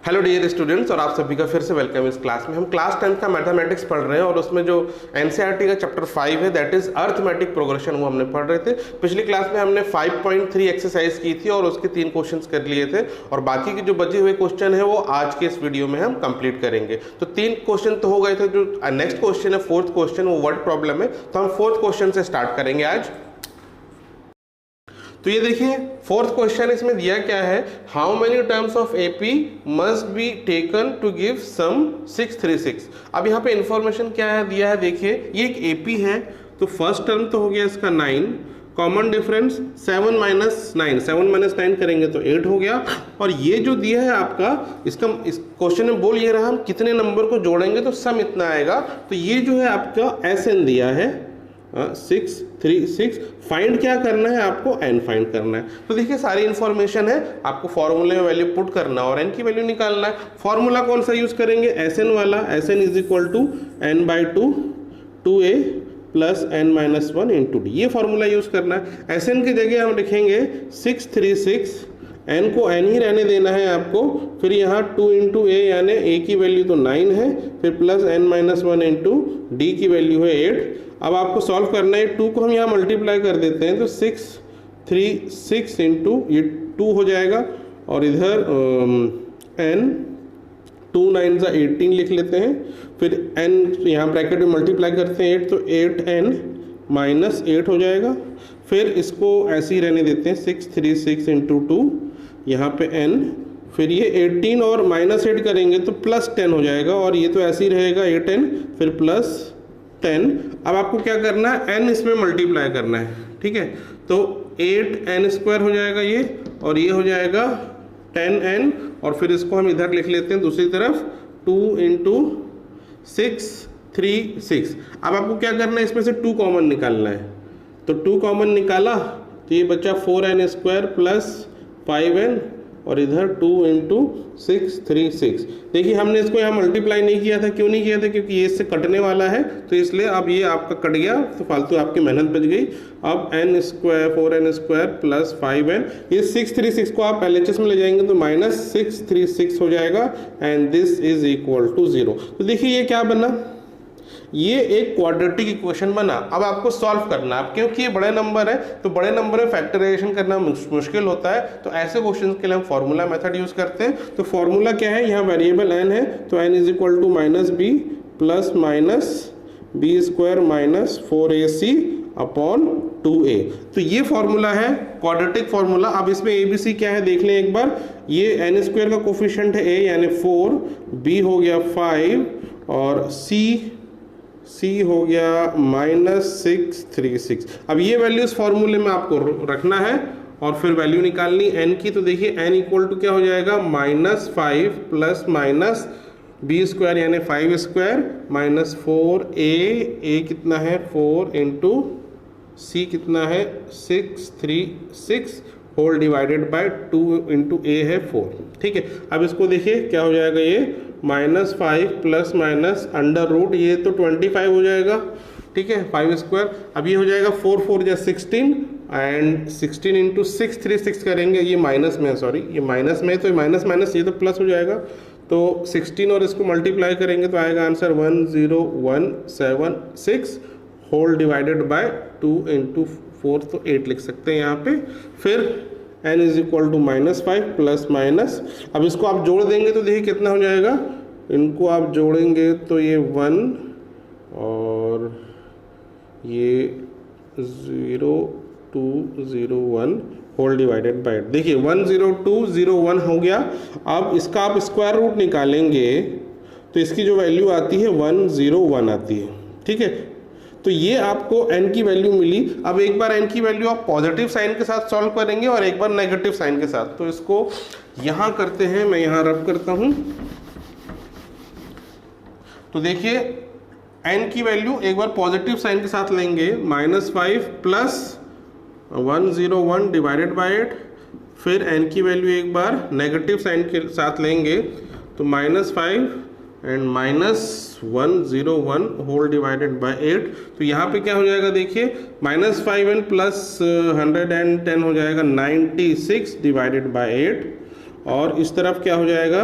Hello dear students, और आप सभी का फिर से वेलकम इस क्लास में। हम क्लास 10 का मैथमेटिक्स पढ़ रहे हैं और उसमें जो एनसीईआरटी का चैप्टर 5 है दैट इज अर्थमेटिक प्रोग्रेशन, वो हमने पढ़ रहे थे। पिछली क्लास में हमने 5.3 एक्सरसाइज की थी और उसके 3 क्वेश्चंस कर लिए थे, और बाकी के जो बचे हुए क्वेश्चन है वो आज के इस वीडियो में हम कंप्लीट करेंगे। तो 3 क्वेश्चन तो हो गए थे। जो नेक्स्ट क्वेश्चन है, फोर्थ क्वेश्चन, वो वर्ड प्रॉब्लम है, तो हम फोर्थ क्वेश्चन से स्टार्ट करेंगे आज। तो ये देखिए फोर्थ क्वेश्चन, इसमें दिया क्या है, how many terms of AP must be taken to give sum 636। अब यहाँ पे इंफॉर्मेशन क्या है दिया है, देखिए ये एक एपी है, तो फर्स्ट टर्म तो हो गया इसका 9, कॉमन डिफरेंस 7 माइनस 9, 7 माइनस 9 करेंगे तो 8 हो गया। और ये जो दिया है आपका, इसका इस क्वेश्चन में बोल ये रहा हम कितने नंबर को जोड़ेंगे तो सम इतना आएगा। तो ये जो है आपका एसएन दिया है 636, फाइंड क्या करना है आपको, एन फाइंड करना है। तो देखिए सारी इन्फॉर्मेशन है, आपको फॉर्मूले में वैल्यू पुट करना और एन की वैल्यू निकालना है। फॉर्मूला कौन सा यूज करेंगे, एस एन वाला, s n is equal to n by 2a plus n minus 1 into d, ये फॉर्मूला यूज करना है। एस एन की जगह हम लिखेंगे 636, एन को एन ही रहने देना है आपको, फिर यहाँ 2 इंटू ए यानी ए की वैल्यू तो 9 है, फिर plus n minus 1 into d की वैल्यू है 8। अब आपको सॉल्व करना है, 2 को हम यहाँ मल्टीप्लाई कर देते हैं तो 636 इंटू ये 2 हो जाएगा, और इधर एन 2 9 सा 18 लिख लेते हैं, फिर एन यहाँ ब्रैकेट में मल्टीप्लाई करते हैं 8 तो 8n माइनस 8 हो जाएगा। फिर इसको ऐसे ही रहने देते हैं 636 इंटू 2, यहाँ पे n, फिर ये 18 और माइनस 8 करेंगे तो प्लस 10 हो जाएगा, और ये तो ऐसे ही रहेगा 8n फिर प्लस 10। अब आपको क्या करना है, n इसमें मल्टीप्लाई करना है, ठीक है। तो 8n स्क्वायर हो जाएगा ये, और ये हो जाएगा 10n, और फिर इसको हम इधर लिख लेते हैं दूसरी तरफ 2 इंटू 636। अब आपको क्या करना है, इसमें से 2 कॉमन निकालना है, तो 2 कॉमन निकाला तो ये बचा 4n स्क्वायर प्लस 5n, और इधर 2 इंटू 636। देखिए हमने इसको यहाँ मल्टीप्लाई नहीं किया था, क्यों नहीं किया था, क्योंकि ये इससे कटने वाला है, तो इसलिए अब ये आपका कट गया, तो फालतू आपकी मेहनत बच गई। अब n square 4n square plus 5n, ये 636 को आप LHS में ले जाएंगे तो माइनस 636 हो जाएगा, and this is equal to 0। तो देखिए ये क्या बना, ये एक क्वाड्रेटिक इक्वेशन बना। अब आपको सॉल्व करना है, क्योंकि ये बड़े नंबर है तो बड़े नंबर में फैक्टराइजेशन करना मुश्किल होता है, तो ऐसे क्वेश्चन के लिए हम फॉर्मूला मेथड यूज करते हैं। तो फॉर्मूला क्या है, यहाँ वेरिएबल n है, तो n is equal to minus b plus minus b square minus 4ac upon 2a। तो ये फॉर्मूला है क्वाड्रेटिक फॉर्मूला। अब इसमें ABC क्या है देख लें एक बार, ये n स्क्वायर का कोफिशिएंट है a यानी 4, b हो गया 5, और c हो गया माइनस 636। अब ये वैल्यू इस फॉर्मूले में आपको रखना है और फिर वैल्यू निकालनी n की। तो देखिए n इक्वल टू क्या हो जाएगा, minus 5 plus minus b square यानी 5 स्क्वायर माइनस 4a कितना है 4 इंटू c कितना है 636 whole divided by 2 into a है 4, ठीक है। अब इसको देखिए क्या हो जाएगा, ये minus 5 plus minus under root, ये तो 25 हो जाएगा, ठीक है, 5 स्क्वायर। अब ये हो जाएगा 4 4 या 16, एंड 16 इंटू 636 करेंगे, ये माइनस में है, सॉरी ये माइनस में है, तो माइनस माइनस ये तो प्लस हो जाएगा, तो 16 और इसको मल्टीप्लाई करेंगे तो आएगा answer 10176 whole divided by 2 into 4, तो 8 लिख सकते हैं यहाँ पे। फिर n is equal to minus 5 plus minus, अब इसको आप जोड़ देंगे तो देखिए कितना हो जाएगा, इनको आप जोड़ेंगे तो ये 1 और ये 0201 होल डिवाइडेड बाय 8। देखिए 10201 हो गया। अब इसका आप स्क्वायर रूट निकालेंगे तो इसकी जो वैल्यू आती है 101 आती है, ठीक है। तो ये आपको n की वैल्यू मिली। अब एक बार n की वैल्यू आप पॉजिटिव साइन के साथ सॉल्व करेंगे और एक बार नेगेटिव साइन के साथ, तो इसको यहाँ करते हैं, मैं यहाँ रब करता हूँ। तो देखिए n की वैल्यू एक बार पॉजिटिव साइन के साथ लेंगे, माइनस 5 प्लस 101 डिवाइडेड बाय 8, फिर n की वैल्यू एक बार नेगेटिव साइन के साथ लेंगे तो minus 5 and minus 101 whole divided by 8। तो यहाँ पे क्या हो जाएगा, देखिए माइनस 5n प्लस 110 हो जाएगा 96 डिवाइडेड बाय 8, और इस तरफ क्या हो जाएगा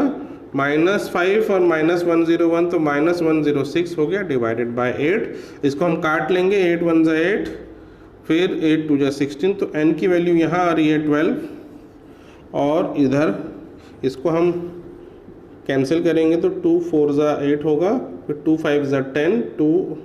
-5 और -101 तो -106 हो गया डिवाइडेड बाय 8। इसको हम काट लेंगे, 8 1 जा 8, फिर 8 2 जा 16, तो n की वैल्यू यहाँ आ रही है 12, और इधर इसको हम कैंसिल करेंगे तो 2 4 जा 8 होगा, फिर 2 5 जा 10, 2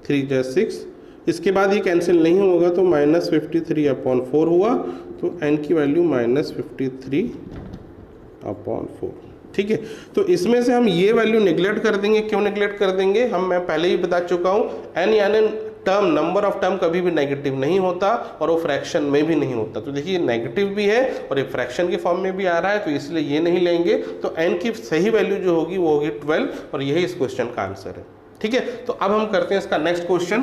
3 जा 6, इसके बाद ये कैंसिल नहीं होगा तो -53/4 हुआ, तो n की वैल्यू -53/4। ठीक है, तो इसमें से हम ये वैल्यू निगलेक्ट कर देंगे। क्यों निगलेक्ट कर देंगे, मैं पहले ही बता चुका हूँ, n यानी टर्म, नंबर ऑफ टर्म कभी भी नेगेटिव नहीं होता और वो फ्रैक्शन में भी नहीं होता। तो देखिए नेगेटिव भी है और ये फ्रैक्शन के फॉर्म में भी आ रहा है, तो इसलिए ये नहीं लेंगे। तो n की सही वैल्यू जो होगी वो होगी 12, और यही इस क्वेश्चन का आंसर है। ठीक है, तो अब हम करते हैं इसका नेक्स्ट क्वेश्चन।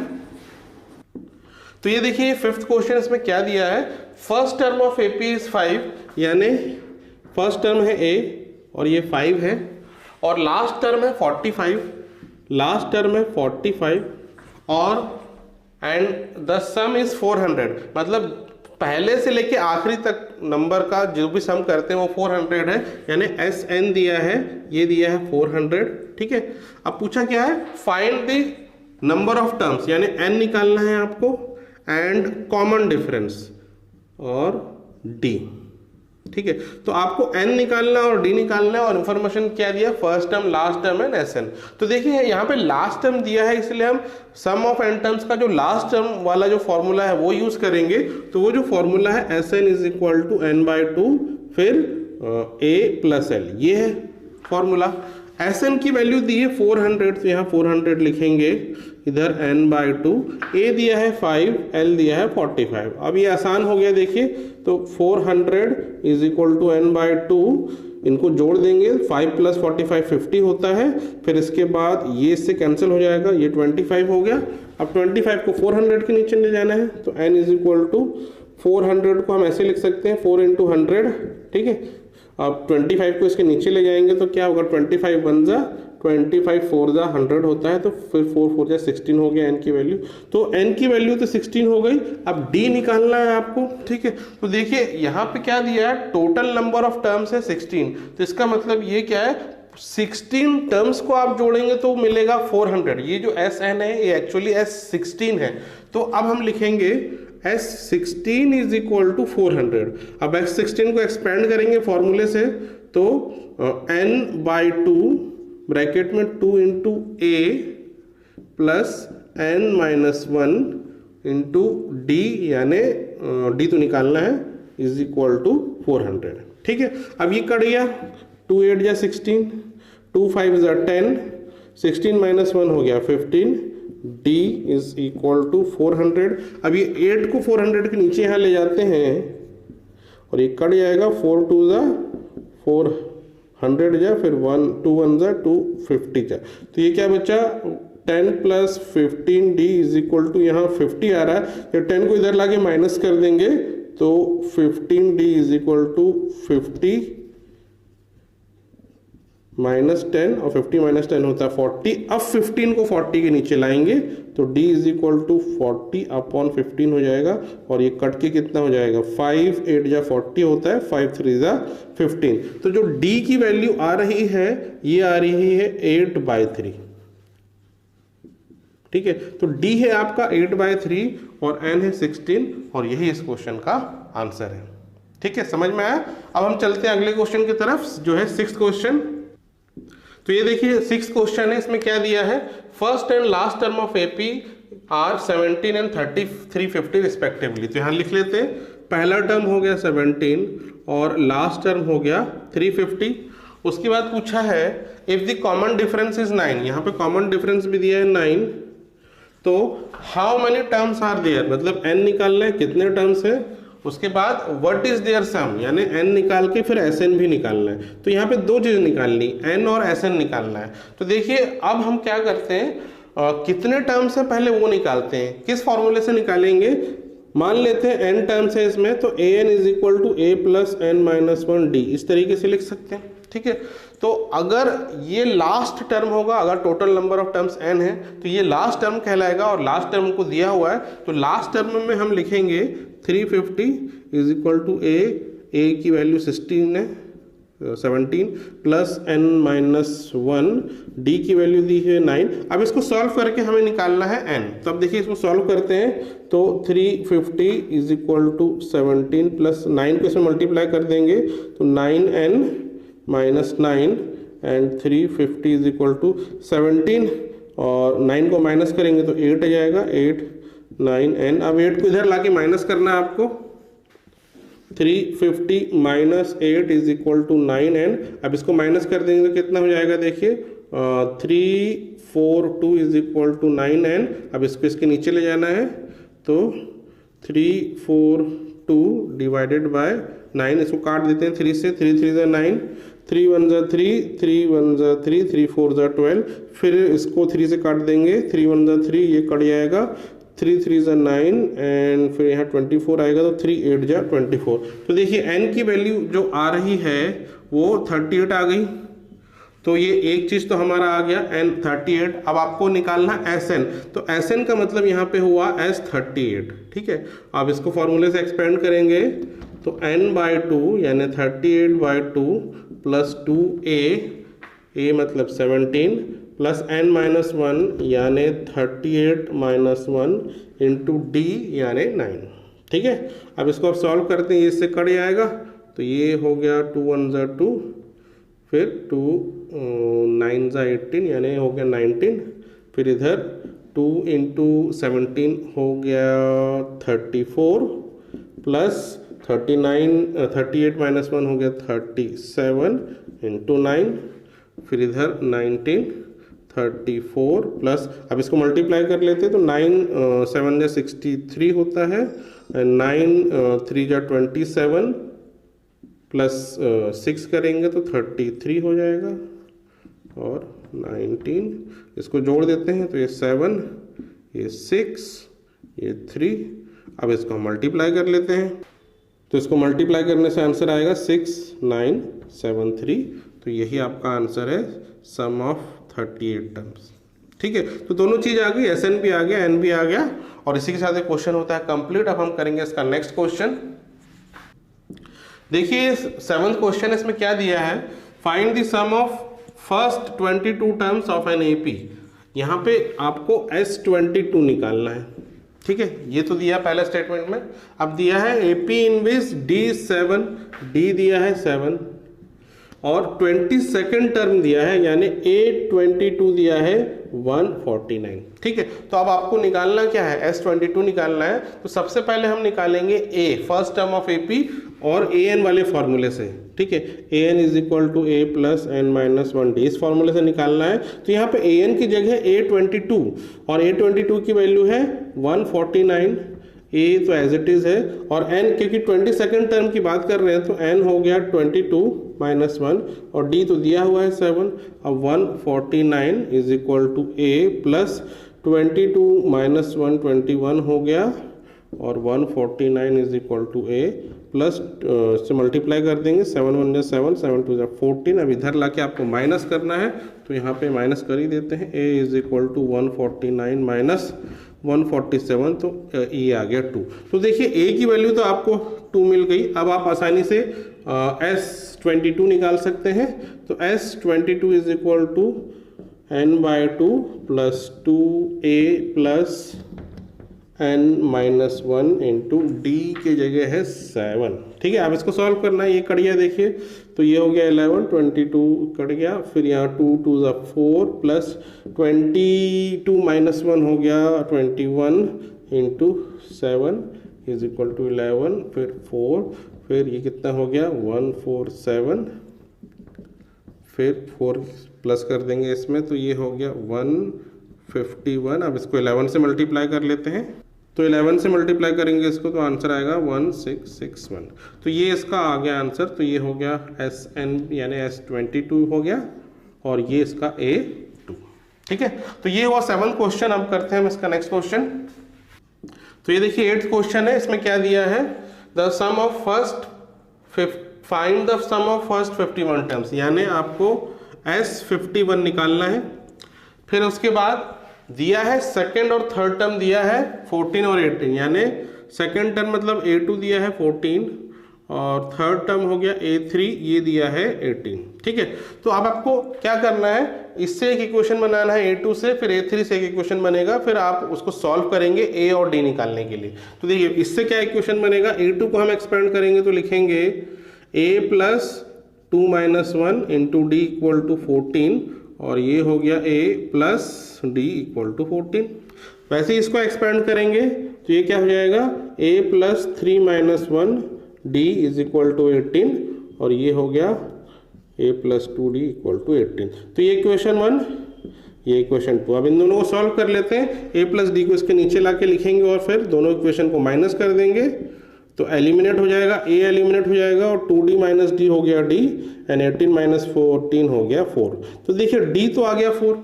तो ये देखिए फिफ्थ क्वेश्चन, इसमें क्या दिया है, first term of AP is 5, यानी फर्स्ट टर्म है A और ये 5 है, और लास्ट टर्म है 45, लास्ट टर्म है 45, और एंड द सम इज 400, मतलब पहले से लेके आखिरी तक नंबर का जो भी सम करते हैं वो 400 है, यानी SN दिया है, ये दिया है 400। ठीक है, अब पूछा क्या है, find the number of terms, यानी n निकालना है आपको, एंड कॉमन डिफरेंस और d। ठीक है, तो आपको n निकालना और d निकालना है, और इंफॉर्मेशन क्या दिया, first term, last term and SN। तो देखिए यहाँ पे लास्ट टर्म दिया है, इसलिए हम सम ऑफ n टर्म्स का जो लास्ट टर्म वाला जो फॉर्मूला है वो यूज करेंगे। तो वो जो फॉर्मूला है SN is equal to n/2 फिर a प्लस l, ये है फॉर्मूला। SN की वैल्यू दी है 400, तो यहाँ 400 लिखेंगे, इधर n/2, a दिया है 5, l दिया है 45। अब ये आसान हो गया, देखिए, तो 400 इज इक्वल टू n/2, इनको जोड़ देंगे, 5 + 45 50 होता है, फिर इसके बाद ये इससे कैंसिल हो जाएगा, ये 25 हो गया। अब 25 को 400 के नीचे ले जाना है, तो n इज इक्वल टू 400 को हम ऐसे लिख सकते हैं 4 × 100। ठीक है, अब 25 को इसके नीचे ले जाएंगे तो क्या होगा, 25 1 जा 25, 4 जा 100 होता है, तो फिर 4 4 जा 16 हो गया n की वैल्यू। तो n की वैल्यू तो 16 हो गई, अब d निकालना है आपको। ठीक है, तो देखिए यहाँ पे क्या दिया है, टोटल नंबर ऑफ टर्म्स है 16, तो इसका मतलब ये क्या है, 16 टर्म्स को आप जोड़ेंगे तो मिलेगा 400। ये जो SN है ये एक्चुअली S16 है, तो अब हम लिखेंगे S16 इज इक्वल टू 400। अब S16 को एक्सपेंड करेंगे फॉर्मूले से, तो n/2 ब्रैकेट में 2 × a प्लस n-1 × d, यानी d तो निकालना है, इज इक्वल टू 400। ठीक है, अब ये कट गया, 2 8 जा 16, 2 5 जा 10, 16 - 1 हो गया 15, d इज इक्वल टू 400। अब ये 8 को 400 के नीचे यहाँ ले जाते हैं और ये कट जाएगा, 4 2 जा 400 जा, फिर 2 1 जा 250 जा, तो ये क्या बचा, 10 + 15 d इज इक्वल टू, यहाँ 50 आ रहा है, जब 10 को इधर लाके माइनस कर देंगे तो 15 d इज इक्वल टू 50 -10, और 50 - 10 होता है 40। अब 15 को 40 के नीचे लाएंगे तो d इज इक्वल टू 40/15 हो जाएगा, और ये कट के कितना हो जाएगा, 5 8 जा 40 होता है, 5 3 जा 15। तो जो d की वैल्यू आ रही है ये आ रही है 8/3। ठीक है, तो d है आपका 8/3 और n है 16, और यही इस क्वेश्चन का आंसर है। ठीक है, समझ में आया। अब हम चलते हैं अगले क्वेश्चन की तरफ, जो है 6th क्वेश्चन। तो ये देखिए 6th क्वेश्चन है, इसमें क्या दिया है, first and last term of AP are 17 and 350 respectively. तो यहाँ लिख लेते हैं, पहला टर्म हो गया 17 और लास्ट टर्म हो गया 350। उसके बाद पूछा है if the common difference is 9, यहाँ पे कॉमन डिफरेंस भी दिया है 9, तो how many terms are there, मतलब n निकालना है कितने टर्म्स है, उसके बाद व्हाट इज देयर सम, यानी n निकाल के फिर SN भी निकालना है। तो यहाँ पे दो चीज निकालनी, n और SN निकालना है। तो देखिए अब हम क्या करते हैं, कितने टर्म्स है पहले वो निकालते हैं। किस फॉर्मूले से निकालेंगे, मान लेते हैं n टर्म्स है इसमें, तो an is equal to a plus n-1d, इस तरीके से लिख सकते हैं। ठीक है, तो अगर ये लास्ट टर्म होगा, अगर total number of terms n है तो ये लास्ट टर्म कहलाएगा, और लास्ट टर्म को दिया हुआ है तो लास्ट टर्म में हम लिखेंगे 350 इज इक्वल टू a की वैल्यू 16 है, 17 प्लस n माइनस 1, d की वैल्यू दी है 9। अब इसको सॉल्व करके हमें निकालना है n। तो अब देखिए इसको सॉल्व करते हैं तो 350 इज इक्वल टू 17 प्लस 9 को इसमें मल्टीप्लाई कर देंगे तो 9n minus 9 and 350 is equal to 17 और 9 को माइनस करेंगे तो 8 आ जाएगा, 8 9n। अब 8 को इधर लाके माइनस करना है आपको। 350 minus 8 is equal to 9n। अब इसको माइनस कर देंगे तो कितना हो जाएगा देखिए 342 इज इक्वल टू 9n। अब इसको इसके नीचे ले जाना है तो 342 डिवाइडेड बाय 9, इसको काट देते हैं 3 से, 3 3 ज़ा 9, 3 1 ज़ा 3, 3 1 ज़ा 3, 3 4 ज़ा 12, फिर इसको 3 से काट देंगे, 3 1 ज़ा 3, ये कट जाएगा, 3 3 ज़ा 9 एंड फिर यहाँ 24 आएगा तो 3 8 ज़ा 24। तो देखिए n की वैल्यू जो आ रही है वो 38 आ गई। तो ये एक चीज़ तो हमारा आ गया n 38। अब आपको निकालना Sn, तो Sn का मतलब यहाँ पे हुआ S38, ठीक है। अब इसको फॉर्मूले से एक्सपेंड करेंगे तो n/2 यानी 38/2 प्लस 2a, a मतलब 17 प्लस n-1 यानी 38 माइनस 1 इंटू डी यानी 9, ठीक है। अब इसको आप सॉल्व करते हैं, इससे कट जाएगा तो ये हो गया 2 1 ज़ा 2, फिर 2 9 ज़ा 18 यानी हो गया 19, फिर इधर 2 इंटू 17 हो गया 34 प्लस 38 माइनस 1 हो गया 37 इंटू 9, फिर इधर 19 34 प्लस, अब इसको मल्टीप्लाई कर लेते हैं तो 9 7 जा 63 होता है, 9 3 जा 27 प्लस 6 करेंगे तो 33 हो जाएगा और 19, इसको जोड़ देते हैं तो ये 7, ये 6, ये 3। अब इसको हम मल्टीप्लाई कर लेते हैं तो इसको मल्टीप्लाई करने से आंसर आएगा 6973। तो यही आपका आंसर है, सम ऑफ 38 टर्म्स, ठीक है। तो दोनों चीज आ गई, Sn भी आ गया, n भी आ गया, और इसी के साथ एक क्वेश्चन होता है कंप्लीट। अब हम करेंगे इसका नेक्स्ट क्वेश्चन। देखिए 7th क्वेश्चन, इसमें क्या दिया है, find the sum of first 22 terms of an AP। यहाँ पे आपको S22 निकालना है, ठीक है। ये तो दिया पहले स्टेटमेंट में। अब दिया है AP इनविस D7, D दिया है 7 और 22nd टर्म दिया है यानी A22 दिया है 149, ठीक है। तो अब आपको निकालना क्या है, S22 निकालना है। तो सबसे पहले हम निकालेंगे A, first term of AP, और AN वाले फॉर्मूले से, ठीक है। AN is equal to A plus n-1D, इस फॉर्मूले से निकालना है। तो यहाँ पे AN की जगह A22 और A22 की वैल्यू है 149, A तो एज इट इज है, और n क्योंकि 22nd टर्म की बात कर रहे हैं तो n हो गया 22 माइनस 1 और d तो दिया हुआ है 7। अब 149 is equal to A plus 22 minus 1 21 हो गया और 149 is equal to A plus से मल्टीप्लाई कर देंगे, 7 1 जा 7, 7 2 जा 14। अब इधर लाके आपको माइनस करना है तो यहाँ पे माइनस कर ही देते हैं। A is equal to 149 minus 147, तो ये आ गया 2। तो देखिए A की वैल्यू तो आपको 2 मिल गई। अब आप आसानी से S22 निकाल सकते हैं। तो S22 is equal to n/2 plus 2A plus n-1 into d की जगह है 7, ठीक है। अब इसको सॉल्व करना है, ये कट गया देखिए, तो ये हो गया 11, 22 कट गया, फिर यहाँ 2 2 ज़ा 4 प्लस 22 माइनस 1 हो गया 21 इंटू 7 इज इक्वल टू 11, फिर 4, फिर ये कितना हो गया 147, फिर 4 प्लस कर देंगे इसमें तो ये हो गया 151। अब इसको 11 से मल्टीप्लाई कर लेते हैं, तो 11 से मल्टीप्लाई करेंगे इसको तो आंसर आएगा 1661। तो ये इसका आ गया आंसर। तो ये हो गया Sn यानी S22 हो गया और ये इसका A2, ठीक है। तो ये हुआ 7th क्वेश्चन। अब करते हैं हम इसका नेक्स्ट क्वेश्चन। तो ये देखिए 8th क्वेश्चन है, इसमें क्या दिया है, the sum of find the sum of first 51 terms, यानी आपको S51 निकालना है। फिर उसके बाद दिया है सेकंड और थर्ड टर्म दिया है 14 और 18, यानी सेकंड टर्म मतलब A2 दिया है 14 और थर्ड टर्म हो गया A3, ये दिया है 18। ठीक है, तो अब आपको क्या करना है, इससे एक इक्वेशन बनाना है A2 से, फिर A3 से एक इक्वेशन बनेगा, फिर आप उसको सॉल्व करेंगे A और D निकालने के लिए। तो देखिए इससे क्या इक्वेशन बनेगा, A2 को हम एक्सपेंड करेंगे तो लिखेंगे A plus 2 minus 1 into d equal to 14, और ये हो गया A plus d equal to 14। वैसे इसको एक्सपेंड करेंगे तो ये क्या हो जाएगा, A plus 3 minus 1 d is equal to 18, और ये हो गया A plus 2D equal to 18। तो ये इक्वेशन 1, ये इक्वेशन 2। अब इन दोनों को सॉल्व कर लेते हैं। A प्लस डी को इसके नीचे ला के लिखेंगे और फिर दोनों इक्वेशन को माइनस कर देंगे, तो एलिमिनेट हो जाएगा, A एलिमिनेट हो जाएगा और 2D माइनस डी हो गया D, एंड 18 माइनस 14 हो गया 4। तो देखिए D तो आ गया 4,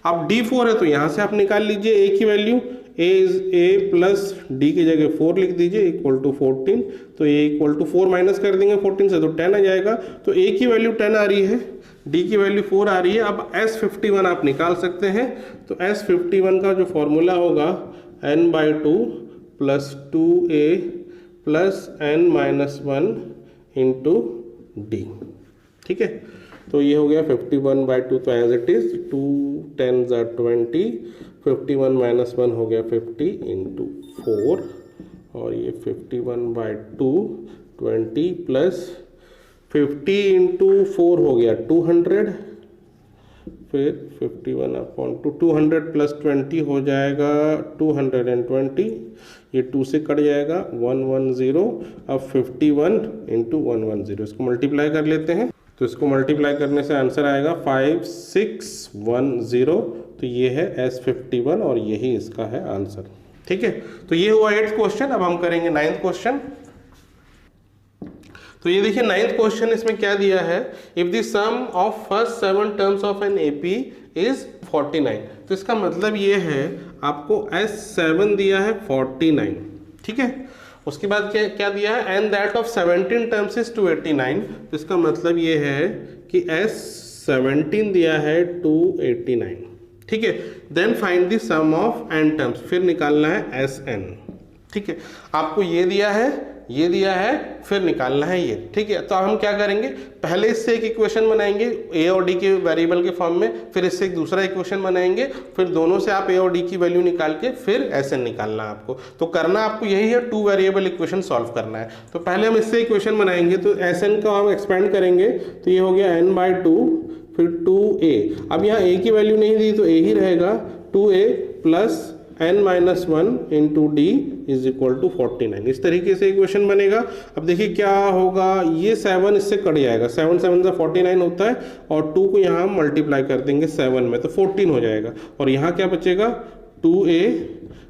अब D 4 है तो यहाँ से आप निकाल लीजिए A की वैल्यू, A प्लस डी की जगह 4 लिख दीजिए इक्वल टू 14, तो A इक्वल टू 4 माइनस कर देंगे 14 से तो 10 आ जाएगा। तो A की वैल्यू 10 आ रही है, D की वैल्यू 4 आ रही है। अब S51 आप निकाल सकते हैं, तो S51 का जो फॉर्मूला होगा n/2 plus 2A plus n minus 1 into D. ठीक है, तो ये हो गया 51/2, तो एज इट इज 2 10 20, 51 माइनस 1 हो गया 50 इंटू 4, और ये 51/2 20 प्लस 50 इंटू 4 हो गया 200, फिर 51/2 200 प्लस 20 हो जाएगा 220, ये 2 से कट जाएगा 110। अब 51 इंटू 110 इसको मल्टीप्लाई कर लेते हैं, तो इसको मल्टीप्लाई करने से आंसर आएगा 5610। तो ये है S51 और यही इसका है आंसर। ठीक है, तो ये हुआ 8th क्वेश्चन। अब हम करेंगे 9th क्वेश्चन। तो ये देखिए 9th क्वेश्चन, इसमें क्या दिया है, if the sum of first 7 terms of an AP इज 49। तो इसका मतलब ये है आपको S7 दिया है 49। ठीक है, उसके बाद क्या दिया है, and that of 17 terms is 289। तो इसका मतलब ये है कि S17 दिया है 289। ठीक है, then find the sum of n terms, फिर निकालना है Sn। ठीक है, आपको ये दिया है, ये दिया है, फिर निकालना है ये। ठीक है, तो हम क्या करेंगे, पहले इससे एक इक्वेशन बनाएंगे A और D के वेरिएबल के फॉर्म में, फिर इससे एक दूसरा इक्वेशन बनाएंगे, फिर दोनों से आप A और D की वैल्यू निकाल के फिर Sn निकालना है आपको। तो करना आपको यही है, 2 वेरिएबल इक्वेशन सॉल्व करना है। तो पहले हम इससे इक्वेशन बनाएंगे, तो Sn का हम एक्सपेंड करेंगे, तो ये हो गया n/2 फिर 2A। अब यहाँ A की वैल्यू नहीं दी तो A ही रहेगा, 2A plus n minus 1 into d is equal to 49। इस तरीके से इक्वेशन बनेगा। अब देखिए क्या होगा, ये 7 इससे कट जाएगा, 7 7 से 49 होता है, और 2 को यहाँ हम मल्टीप्लाई कर देंगे 7 में, तो 14 हो जाएगा। और यहाँ क्या बचेगा, 2A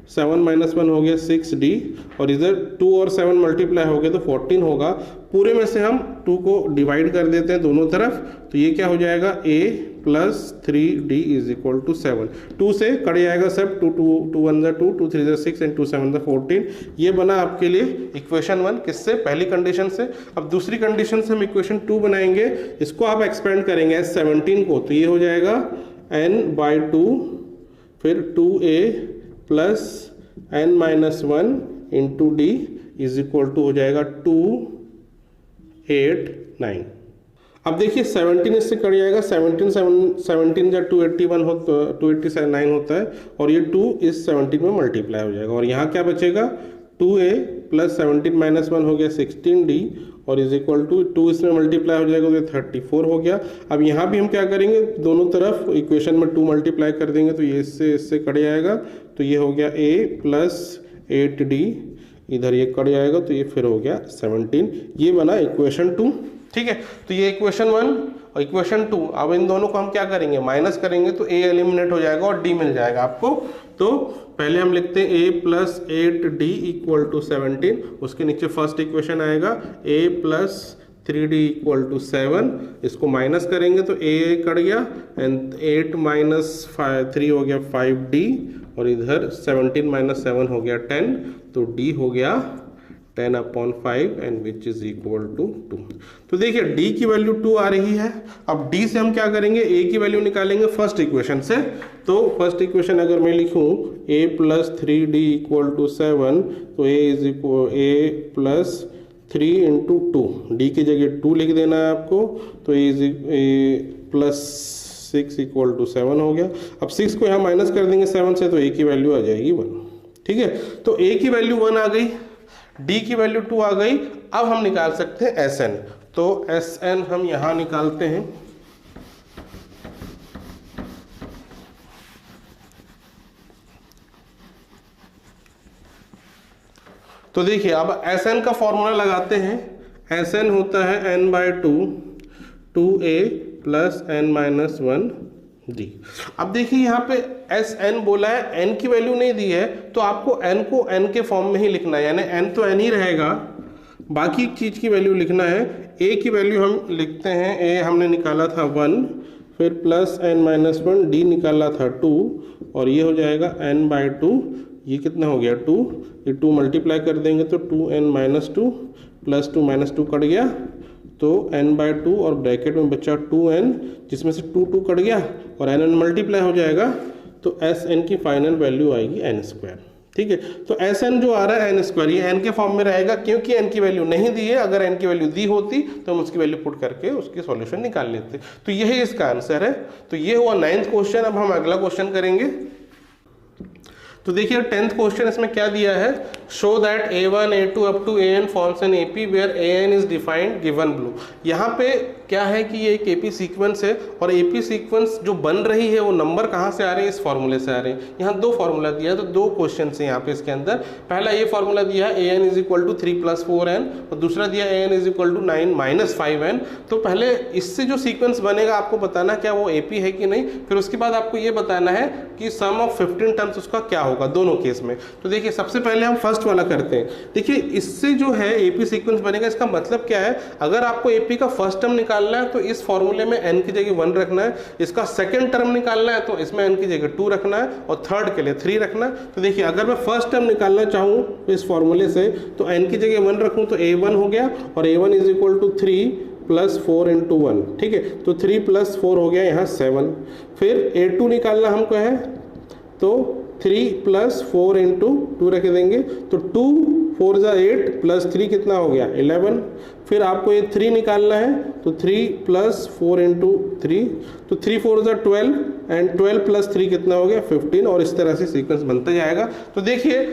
7 माइनस 1 हो गया 6D, और इधर 2 और 7 मल्टीप्लाई हो गया तो 14 होगा। पूरे में से हम 2 को डिवाइड कर देते हैं दोनों तरफ, तो ये क्या हो जाएगा, A plus 3D is equal to 7। 2 से कट जाएगा सब, 2 1 2, 2 3 6 एंड 2 7 14। ये बना आपके लिए इक्वेशन 1, किससे, पहली कंडीशन से। अब दूसरी कंडीशन से हम इक्वेशन 2 बनाएंगे, इसको आप एक्सपेंड करेंगे S17 को, तो ये हो जाएगा n/2 फिर 2A plus n minus 1 into d is equal to हो जाएगा 289। अब देखिए 17 इससे कट जाएगा, 17 जब 281 हो तो 289 होता है, और ये 2 इस 17 में मल्टीप्लाई हो जाएगा, और यहाँ क्या बचेगा, 2A प्लस 17 माइनस 1 हो गया 16D, और इज इक्वल टू 2 इसमें मल्टीप्लाई हो जाएगा तो 34 हो गया। अब यहाँ भी हम क्या करेंगे, दोनों तरफ इक्वेशन में 2 मल्टीप्लाई कर देंगे, तो ये इससे कट जाएगा, तो ये हो गया A प्लस 8D, इधर ये कट जाएगा तो ये फिर हो गया 17। ये बना इक्वेशन 2। ठीक है, तो ये इक्वेशन 1 और इक्वेशन 2। अब इन दोनों को हम क्या करेंगे, माइनस करेंगे, तो A एलिमिनेट हो जाएगा और D मिल जाएगा आपको। तो पहले हम लिखते हैं A plus 8D equal to 17, उसके नीचे फर्स्ट इक्वेशन आएगा A plus 3D equal to 7, इसको माइनस करेंगे तो A कट गया, एंड 8 माइनस 3 हो गया 5D, और इधर 17 माइनस 7 हो गया 10, तो D हो गया 10/5 and which is equal to 2। तो देखिए D की वैल्यू 2 आ रही है। अब D से हम क्या करेंगे, A की वैल्यू निकालेंगे फर्स्ट इक्वेशन से। तो फर्स्ट इक्वेशन अगर मैं लिखूं A plus 3D equal to 7, तो A प्लस 3 इंटू 2, डी की जगह 2 लिख देना है आपको, तो प्लस 6 इक्वल टू 7 हो गया। अब 6 को यहाँ माइनस कर देंगे 7 से, तो ए की वैल्यू आ जाएगी 1। ठीक है, तो ए की वैल्यू 1 आ गई, डी की वैल्यू 2 आ गई। अब हम निकाल सकते हैं एस एन, तो एस एन हम यहाँ निकालते हैं। तो देखिए अब एस एन का फॉर्मूला लगाते हैं। एस एन होता है n/2 2a plus n-1 d। अब देखिए यहाँ पे एस एन बोला है, n की वैल्यू नहीं दी है, तो आपको n को n के फॉर्म में ही लिखना है, यानी n तो n ही रहेगा, बाकी चीज की वैल्यू लिखना है। a की वैल्यू हम लिखते हैं, a हमने निकाला था 1, फिर प्लस n-1, d निकाला था 2, और ये हो जाएगा n/2, ये कितना हो गया 2, ये 2 मल्टीप्लाई कर देंगे तो 2n-2 प्लस 2 -2 कट गया, तो n/2 और ब्रैकेट में बचा 2n, जिसमें से 2 2 कट गया और n मल्टीप्लाई हो जाएगा, तो Sn की फाइनल वैल्यू आएगी n²। ठीक है, तो Sn जो आ रहा है n², ये n के फॉर्म में रहेगा, क्योंकि n की वैल्यू नहीं दी है। अगर n की वैल्यू दी होती तो हम उसकी वैल्यू पुट करके उसकी सॉल्यूशन निकाल लेते। तो यही इसका आंसर है। तो ये हुआ 9th क्वेश्चन। अब हम अगला क्वेश्चन करेंगे। तो देखिए 10th क्वेश्चन इसमें क्या दिया है, show that a1 a2 up to an forms an AP where an is defined given below. यहाँ पे क्या है कि ये एक AP सीक्वेंस है, और AP सीक्वेंस जो बन रही है वो नंबर कहाँ से आ रहे हैं, इस फॉर्मूले से आ रहे हैं। यहाँ 2 फॉर्मूला दिया है, तो 2 क्वेश्चन है यहाँ पे इसके अंदर। पहला ये फॉर्मूला दिया है an is equal to 3 + 4n, और दूसरा दिया an is equal to 9 - 5n। तो पहले इससे जो सीक्वेंस बनेगा आपको बताना क्या वो AP है कि नहीं, फिर उसके बाद आपको ये बताना है कि सम ऑफ 15 टर्म्स उसका क्या होगा दोनों केस में। तो देखिए सबसे पहले हम फर्स्ट वाला करते हैं। देखिए इससे जो है AP सीक्वेंस बनेगा, इसका मतलब क्या है, अगर आपको AP का फर्स्ट टर्म निकालना है तो इस फॉर्मूले में n की जगह 1 रखना है, इसका सेकंड टर्म निकालना है तो इसमें n की जगह 2 रखना है, और थर्ड के लिए 3 रखना है। तो देखिए अगर मैं फर्स्ट टर्म निकालना चाहूँ तो इस फॉर्मूले से, तो n की जगह 1 रखूँ तो a1 हो गया, और a1 इज इक्वल टू 3 + 4 × 1। ठीक है, तो 3 + 4 हो गया यहाँ 7। फिर a2 निकालना हमको है, तो 3 + 4 × 2 रख देंगे, तो 2 4 × 8 प्लस 3 कितना हो गया 11। फिर आपको ये 3 निकालना है, तो 3 + 4 × 3, तो 3 4 × 12 एंड 12 + 3 कितना हो गया 15, और इस तरह से सीक्वेंस बनता जाएगा। तो देखिए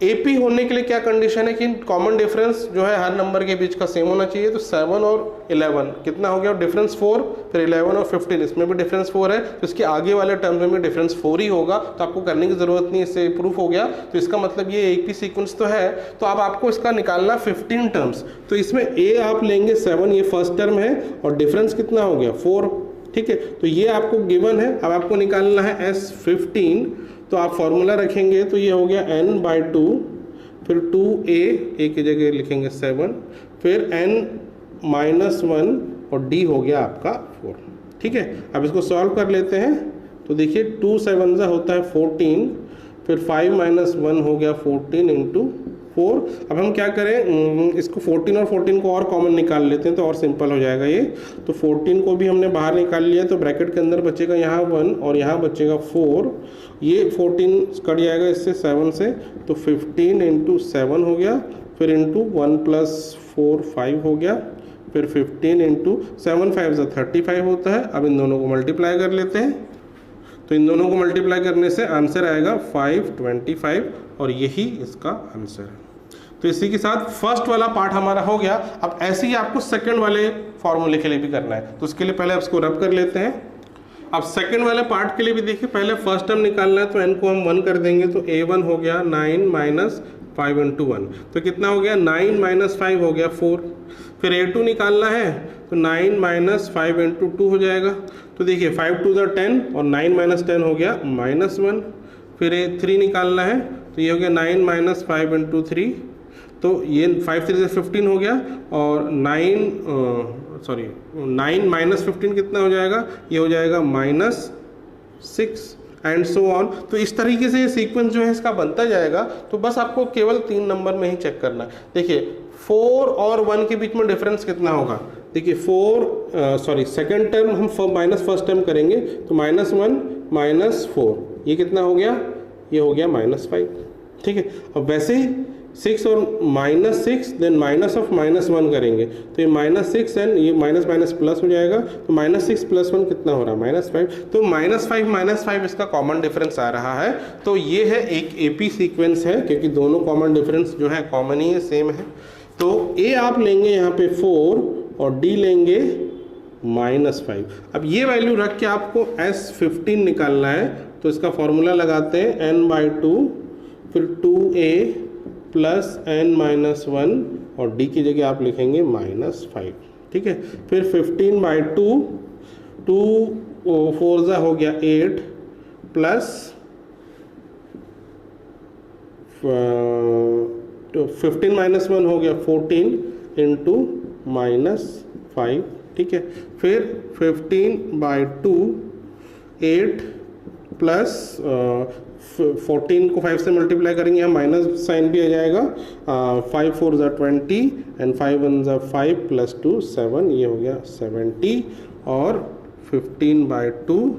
AP होने के लिए क्या कंडीशन है कि कॉमन डिफरेंस जो है हर नंबर के बीच का सेम होना चाहिए। तो 7 और 11 कितना हो गया डिफरेंस 4, फिर 11 और 15 इसमें भी डिफरेंस 4 है, तो इसके आगे वाले टर्म्स में भी डिफरेंस 4 ही होगा, तो आपको करने की जरूरत नहीं, इससे प्रूफ हो गया। तो इसका मतलब ये AP सीक्वेंस तो है। तो अब आपको इसका निकालना 15 टर्म्स, तो इसमें A आप लेंगे 7, ये फर्स्ट टर्म है, और डिफरेंस कितना हो गया 4। ठीक है, तो ये आपको गिवन है। अब आपको निकालना है S15, तो आप फॉर्मूला रखेंगे तो ये हो गया n/2, फिर 2a की जगह लिखेंगे 7, फिर n-1, और d हो गया आपका 4। ठीक है, अब इसको सॉल्व कर लेते हैं। तो देखिए 2 7 होता है 14, फिर 5 - 1 हो गया 14 × 4। अब हम क्या करें, इसको 14 और 14 को और कॉमन निकाल लेते हैं, तो और सिंपल हो जाएगा ये। तो 14 को भी हमने बाहर निकाल लिया, तो ब्रैकेट के अंदर बचेगा यहाँ 1 और यहाँ बचेगा 4। ये 14 कट जाएगा इससे 7 से, तो 15 × 7 हो गया, फिर इंटू 1 + 4 5 हो गया, फिर 15 × 7 5 = 35 होता है। अब इन दोनों को मल्टीप्लाई कर लेते हैं, तो इन दोनों को मल्टीप्लाई करने से आंसर आएगा 525, और यही इसका आंसर है। तो इसी के साथ फर्स्ट वाला पार्ट हमारा हो गया। अब ऐसे ही आपको सेकंड वाले फॉर्मूले के लिए भी करना है, तो उसके लिए पहले इसको रब कर लेते हैं। अब सेकंड वाले पार्ट के लिए भी देखिए, पहले फर्स्ट टर्म निकालना है, तो n को हम 1 कर देंगे, तो a1 हो गया 9 - 5 × 1, तो कितना हो गया 9 - 5 हो गया 4। फिर a2 निकालना है, तो 9 - 5 × 2 हो जाएगा। तो देखिए 5 2 = 10, और 9 - 10 हो गया -1। फिर a3 निकालना है, तो ये हो गया 9 - 5 × 3, तो ये 5 3 = 15 हो गया, और 9 - 15 कितना हो जाएगा, ये हो जाएगा -6 एंड सो ऑन। तो इस तरीके से ये सीक्वेंस जो है इसका बनता जाएगा। तो बस आपको केवल 3 नंबर में ही चेक करना है। देखिए 4 और 1 के बीच में डिफरेंस कितना होगा, देखिए सेकंड टर्म हम माइनस फर्स्ट टर्म करेंगे, तो -1 - 4 ये कितना हो गया, ये हो गया -5। ठीक है, अब वैसे ही 6 और -6, देन माइनस ऑफ -1 करेंगे तो ये -6 एंड ये माइनस माइनस प्लस हो जाएगा, तो -6 + 1 कितना हो रहा है -5, तो -5 इसका कॉमन डिफरेंस आ रहा है। तो ये है एक AP सीक्वेंस है, क्योंकि दोनों कॉमन डिफरेंस जो है कॉमन ही है, सेम है। तो A आप लेंगे यहाँ पे 4 और D लेंगे -5। अब ये वैल्यू रख के आपको S15 निकालना है, तो इसका फॉर्मूला लगाते हैं n/2, फिर 2A + n-1 और D की जगह आप लिखेंगे -5, ठीक है। फिर 15/2, 2 4 हो गया 8 प्लस 15 - 1 हो गया 14 × -5, ठीक है। फिर 15/2 8 प्लस 14 को 5 से मल्टीप्लाई करेंगे, यहाँ माइनस साइन भी आ जाएगा, 5 4 = 20 एंड 5 1 = 5 + 2 7, ये हो गया 70। और 15/2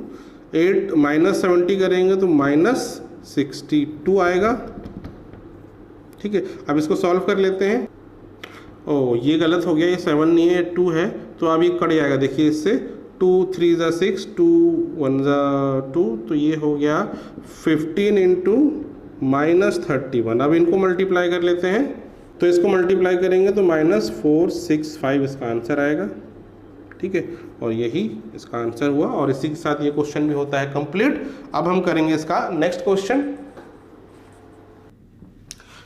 8 -70 करेंगे तो -62 आएगा, ठीक है। अब इसको सॉल्व कर लेते हैं। ओ ये गलत हो गया, ये 7 नहीं है, 2 है, तो अब ये कट जाएगा, देखिए इससे 2 3 = 6, 2 1 = 2, तो ये हो गया 15 × -31। अब इनको मल्टीप्लाई कर लेते हैं, तो इसको मल्टीप्लाई करेंगे तो -465 इसका आंसर आएगा, ठीक है। और यही इसका आंसर हुआ, और इसी के साथ ये क्वेश्चन भी होता है कंप्लीट। अब हम करेंगे इसका नेक्स्ट क्वेश्चन।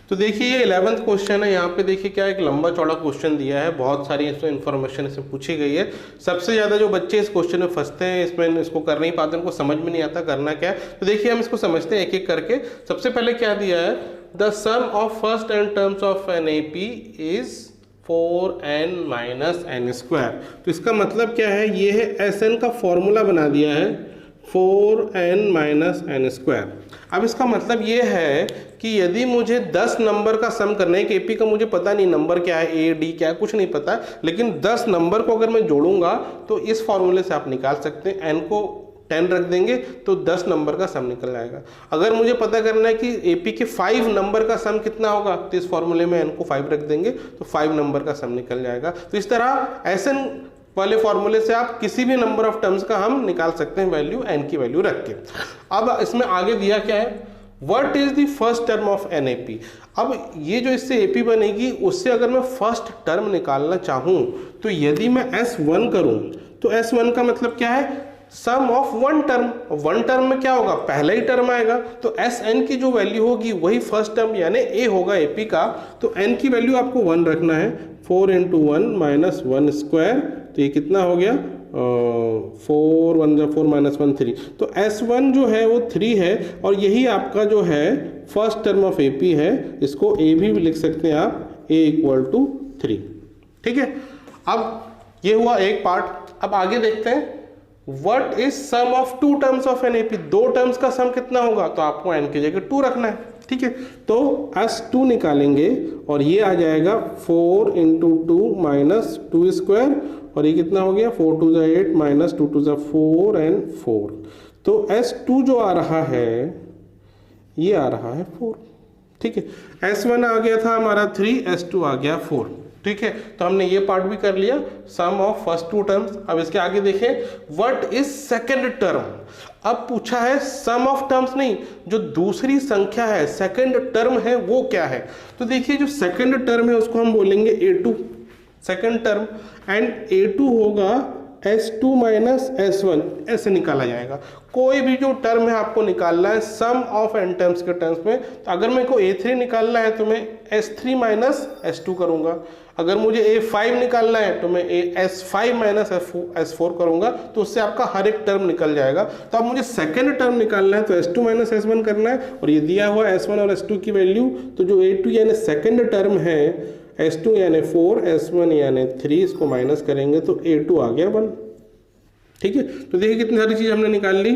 तो देखिए ये 11th क्वेश्चन है। यहाँ पे देखिए क्या एक लंबा चौड़ा क्वेश्चन दिया है, बहुत सारी इसमें इन्फॉर्मेशन इसमें पूछी गई है। सबसे ज़्यादा जो बच्चे इस क्वेश्चन में फंसते हैं, इसमें इसको कर नहीं पाते, उनको समझ में नहीं आता करना क्या है। तो देखिए हम इसको समझते हैं एक एक करके। सबसे पहले क्या दिया है, the sum of first n terms of an AP is 4n - n²। तो इसका मतलब क्या है, ये है SN का फॉर्मूला बना दिया है 4n - n²। अब इसका मतलब ये है कि यदि मुझे 10 नंबर का सम करना है, कि AP का मुझे पता नहीं नंबर क्या है, A D क्या है, कुछ नहीं पता, लेकिन 10 नंबर को अगर मैं जोड़ूंगा तो इस फॉर्मूले से आप निकाल सकते हैं। n को 10 रख देंगे तो 10 नंबर का सम निकल जाएगा। अगर मुझे पता करना है कि AP के 5 नंबर का सम कितना होगा, तो इस फॉर्मूले में n को 5 रख देंगे तो 5 नंबर का सम निकल जाएगा। तो इस तरह SN वाले फॉर्मूले से आप किसी भी नंबर ऑफ टर्म्स का हम निकाल सकते हैं वैल्यू, n की वैल्यू रख के। अब इसमें आगे दिया क्या है, what is the first term of an AP। अब ये जो इससे AP बनेगी, उससे अगर मैं फर्स्ट टर्म निकालना चाहूं तो यदि मैं S1 करूं तो S1 का मतलब क्या है, sum of one term. One term में क्या होगा, पहला ही टर्म आएगा, तो SN की जो वैल्यू होगी वही फर्स्ट टर्म यानी A होगा AP का। तो n की वैल्यू आपको 1 रखना है, 4 × 1 - 1², तो ये कितना हो गया 4 1 = 4 - 1 3। तो S1 जो है वो 3 है, और यही आपका जो है फर्स्ट टर्म ऑफ AP है। इसको A भी लिख सकते हैं आप, A = 3, ठीक है। अब ये हुआ एक पार्ट। अब आगे देखते हैं, what is sum of 2 terms of an AP। 2 terms का सम कितना होगा, तो आपको n की जगह 2 रखना है, ठीक है। तो S2 निकालेंगे और ये आ जाएगा 4 × 2 - 2², और ये कितना हो गया 4 2 = 8 - 2 2 = 4 एंड 4। तो S2 जो आ रहा है ये आ रहा है 4, ठीक है। S1 आ गया था हमारा 3, S2 आ गया 4, ठीक है। तो हमने ये पार्ट भी कर लिया, सम ऑफ फर्स्ट 2 टर्म्स। अब इसके आगे देखें, व्हाट इज सेकंड टर्म। अब पूछा है सम ऑफ टर्म्स नहीं, जो दूसरी संख्या है, सेकंड टर्म है वो क्या है। तो देखिए जो सेकंड टर्म है उसको हम बोलेंगे A2, second term, and A2 होगा S2 - S1, ऐसे निकाला जाएगा। कोई भी जो टर्म है आपको निकालना है सम ऑफ n टर्म्स के टर्म्स में। तो अगर मेरे को A3 निकालना है तो मैं S3 - S2 करूंगा, अगर मुझे A5 निकालना है तो मैं S5 - S4 करूंगा, तो उससे आपका हर एक टर्म निकल जाएगा। तो अब मुझे सेकंड टर्म निकालना है तो S2 - S1 करना है, और ये दिया हुआ S1 और S2 की वैल्यू, तो जो A2 यानी सेकंड टर्म है, S2 यानी 4, S1 यानी 3, इसको माइनस करेंगे तो A2 आ गया 1, ठीक है। तो देखिए कितनी सारी चीज़ हमने निकाल ली,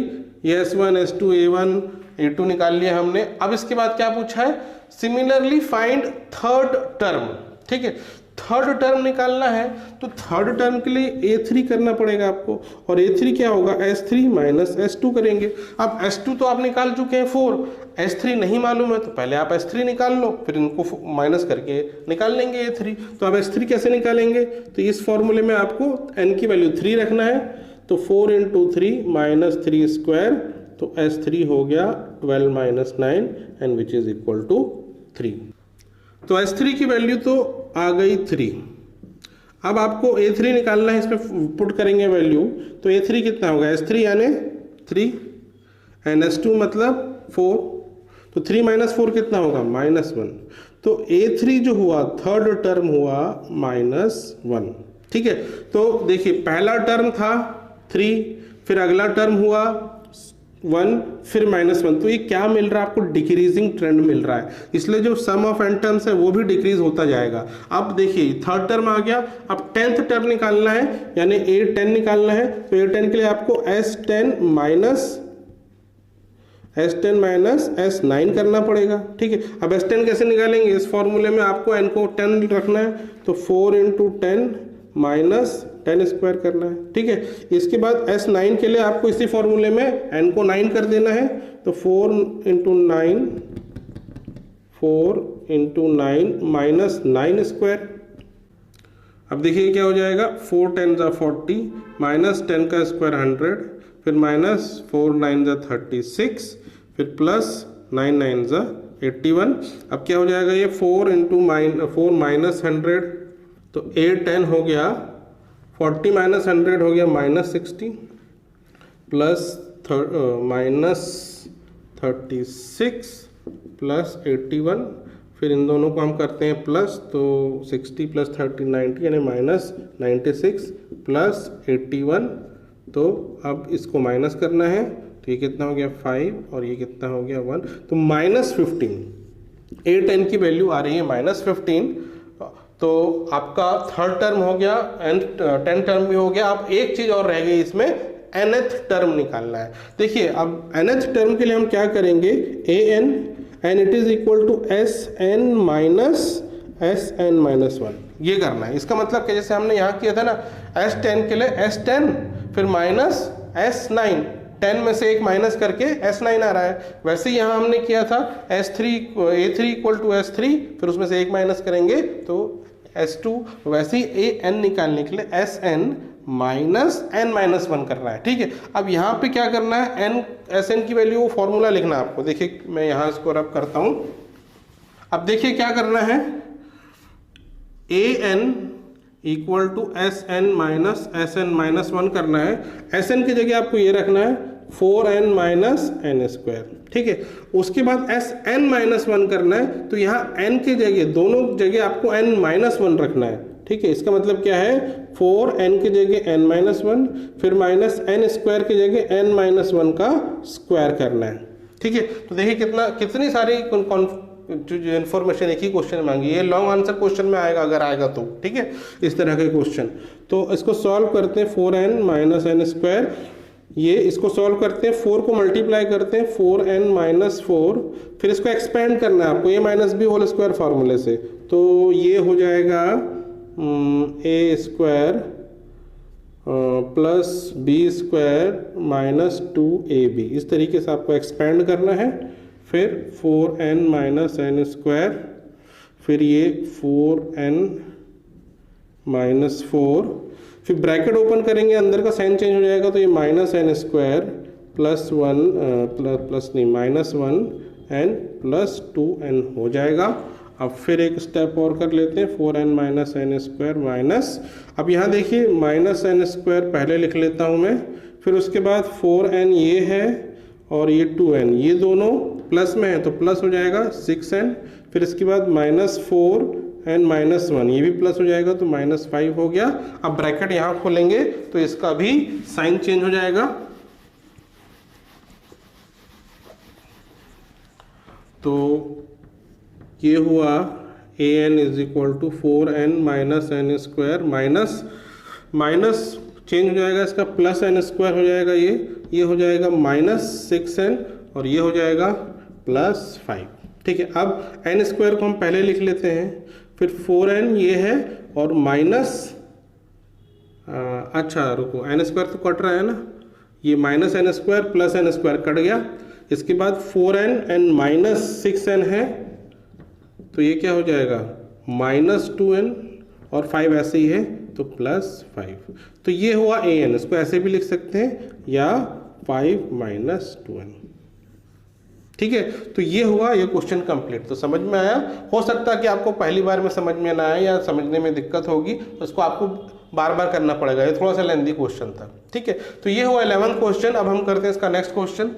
ये S1 S2 A1 A2 निकाल लिया हमने। अब इसके बाद क्या पूछा है, सिमिलरली फाइंड थर्ड टर्म, ठीक है। थर्ड टर्म निकालना है तो थर्ड टर्म के लिए A3 करना पड़ेगा आपको, और A3 क्या होगा, S3 माइनस S2 करेंगे। अब S2 तो आप निकाल चुके हैं 4, S3 नहीं मालूम है तो पहले आप S3 निकाल लो, फिर इनको माइनस करके निकाल लेंगे A3। तो अब S3 कैसे निकालेंगे, तो इस फॉर्मूले में आपको n की वैल्यू 3 रखना है, तो 4 × 3 माइनस 3 स्क्वायर, तो S3 हो गया 12 minus 9 and which is equal to 3। तो S3 की वैल्यू तो आ गई 3। अब आपको A3 निकालना है, इसमें पुट करेंगे वैल्यू, तो A3 कितना होगा, S3 यानी 3 एंड S2 मतलब 4, तो 3 माइनस 4 कितना होगा, -1। तो A3 जो हुआ थर्ड टर्म हुआ -1। ठीक है, तो देखिए पहला टर्म था 3, फिर अगला टर्म हुआ 1, फिर -1, तो ये क्या मिल रहा है आपको, डिक्रीजिंग ट्रेंड मिल रहा है, इसलिए जो सम ऑफ n टर्म्स है वो भी डिक्रीज होता जाएगा। अब देखिए थर्ड टर्म आ गया, अब 10th टर्म निकालना है यानी A10 निकालना है, तो A10 के लिए आपको S10 माइनस S9 करना पड़ेगा। ठीक है, अब S10 कैसे निकालेंगे, इस फॉर्मूले में आपको n को 10 रखना है, तो 4 × 10 माइनस 10 स्क्वायर करना है। ठीक है, इसके बाद S9 के लिए आपको इसी फॉर्मूले में n को 9 कर देना है, तो 4 × 9 माइनस 9 स्क्वायर। अब देखिए क्या हो जाएगा, 4 × 10 = 40 माइनस 10 का स्क्वायर 100, फिर माइनस 4 × 9 = 36, फिर प्लस 9 × 9 = 81। अब क्या हो जाएगा ये 4 माइनस 100, तो 810 हो गया, 40 माइनस 100 हो गया -60, प्लस माइनस 36 प्लस 81, फिर इन दोनों को हम करते हैं प्लस, तो 60 + 30 90 यानी -96 प्लस 81, तो अब इसको माइनस करना है, तो ये कितना हो गया 5 और ये कितना हो गया 1, तो -15। A10 की वैल्यू आ रही है -15, तो आपका थर्ड टर्म हो गया एंड 10 टर्म भी हो गया। अब एक चीज और रह गई इसमें, nth टर्म निकालना है। देखिए अब nth टर्म के लिए हम क्या करेंगे, an and it is equal to Sn minus Sn-1, ये करना है। इसका मतलब कि जैसे हमने यहाँ किया था ना, S10 के लिए S10 फिर माइनस S9, 10 में से एक माइनस करके S9 आ रहा है, वैसे ही यहाँ हमने किया था A3 इक्वल टू S3, फिर उसमें से एक माइनस करेंगे तो S2, वैसे ही an निकालने के लिए Sn माइनस n-1 करना है। ठीक है, अब यहाँ पे क्या करना है, Sn की वैल्यू फॉर्मूला लिखना है आपको। देखिए मैं यहाँ इसको रब करता हूँ। अब देखिए क्या करना है, an equal to Sn minus Sn-1 करना है। Sn की जगह आपको ये रखना है 4n माइनस n स्क्वायर। ठीक है, उसके बाद Sn-1 करना है, तो यहाँ n की जगह, दोनों जगह आपको n-1 रखना है। ठीक है, इसका मतलब क्या है, 4n की जगह n-1, फिर माइनस n स्क्वायर की जगह n-1 का स्क्वायर करना है। ठीक है, तो देखिए कितनी सारी जो इन्फॉर्मेशन एक ही क्वेश्चन में मांगी, ये लॉन्ग आंसर क्वेश्चन में आएगा अगर आएगा तो। ठीक है, इस तरह के क्वेश्चन, तो इसको सॉल्व करते हैं, 4n माइनस n स्क्वायर, ये इसको सॉल्व करते हैं, 4 को मल्टीप्लाई करते हैं 4n माइनस 4, फिर इसको एक्सपेंड करना है आपको a minus b whole square फार्मूले से, तो ये हो जाएगा a square plus b square minus 2ab, इस तरीके से आपको एक्सपेंड करना है। फिर 4n माइनस n स्क्वायर, फिर ये 4n माइनस 4, फिर ब्रैकेट ओपन करेंगे, अंदर का साइन चेंज हो जाएगा, तो ये minus n square plus 1 minus 1 n plus 2n हो जाएगा। अब फिर एक स्टेप और कर लेते हैं, 4n minus n square minus, अब यहाँ देखिए माइनस n स्क्वायर पहले लिख लेता हूँ मैं, फिर उसके बाद 4n ये है और ये 2n, ये दोनों प्लस में है तो प्लस हो जाएगा 6n, फिर इसके बाद माइनस 4n माइनस 1, ये भी प्लस हो जाएगा तो माइनस 5 हो गया। अब ब्रैकेट यहाँ खोलेंगे तो इसका भी साइन चेंज हो जाएगा, तो ये हुआ an is equal to 4n minus n square minus minus change हो जाएगा, इसका प्लस n स्क्वायर हो जाएगा, ये हो जाएगा माइनस 6n और ये हो जाएगा प्लस 5। ठीक है, अब n स्क्वायर को हम पहले लिख लेते हैं, फिर 4n ये है और माइनस, अच्छा रुको, n स्क्वायर तो कट रहा है ना, ये minus n square plus n square cut गया। इसके बाद 4n एंड माइनस 6n है, तो ये क्या हो जाएगा -2n और 5 ऐसे ही है तो +5। तो ये हुआ an, इसको ऐसे भी लिख सकते हैं या 5 - 2n। ठीक है, तो ये हुआ ये क्वेश्चन कंप्लीट। तो समझ में आया? हो सकता है कि आपको पहली बार में समझ में ना आए या समझने में दिक्कत होगी, तो इसको आपको बार बार करना पड़ेगा, ये थोड़ा सा लेंदी क्वेश्चन था। ठीक है, तो ये हुआ 11th क्वेश्चन। अब हम करते हैं इसका नेक्स्ट क्वेश्चन।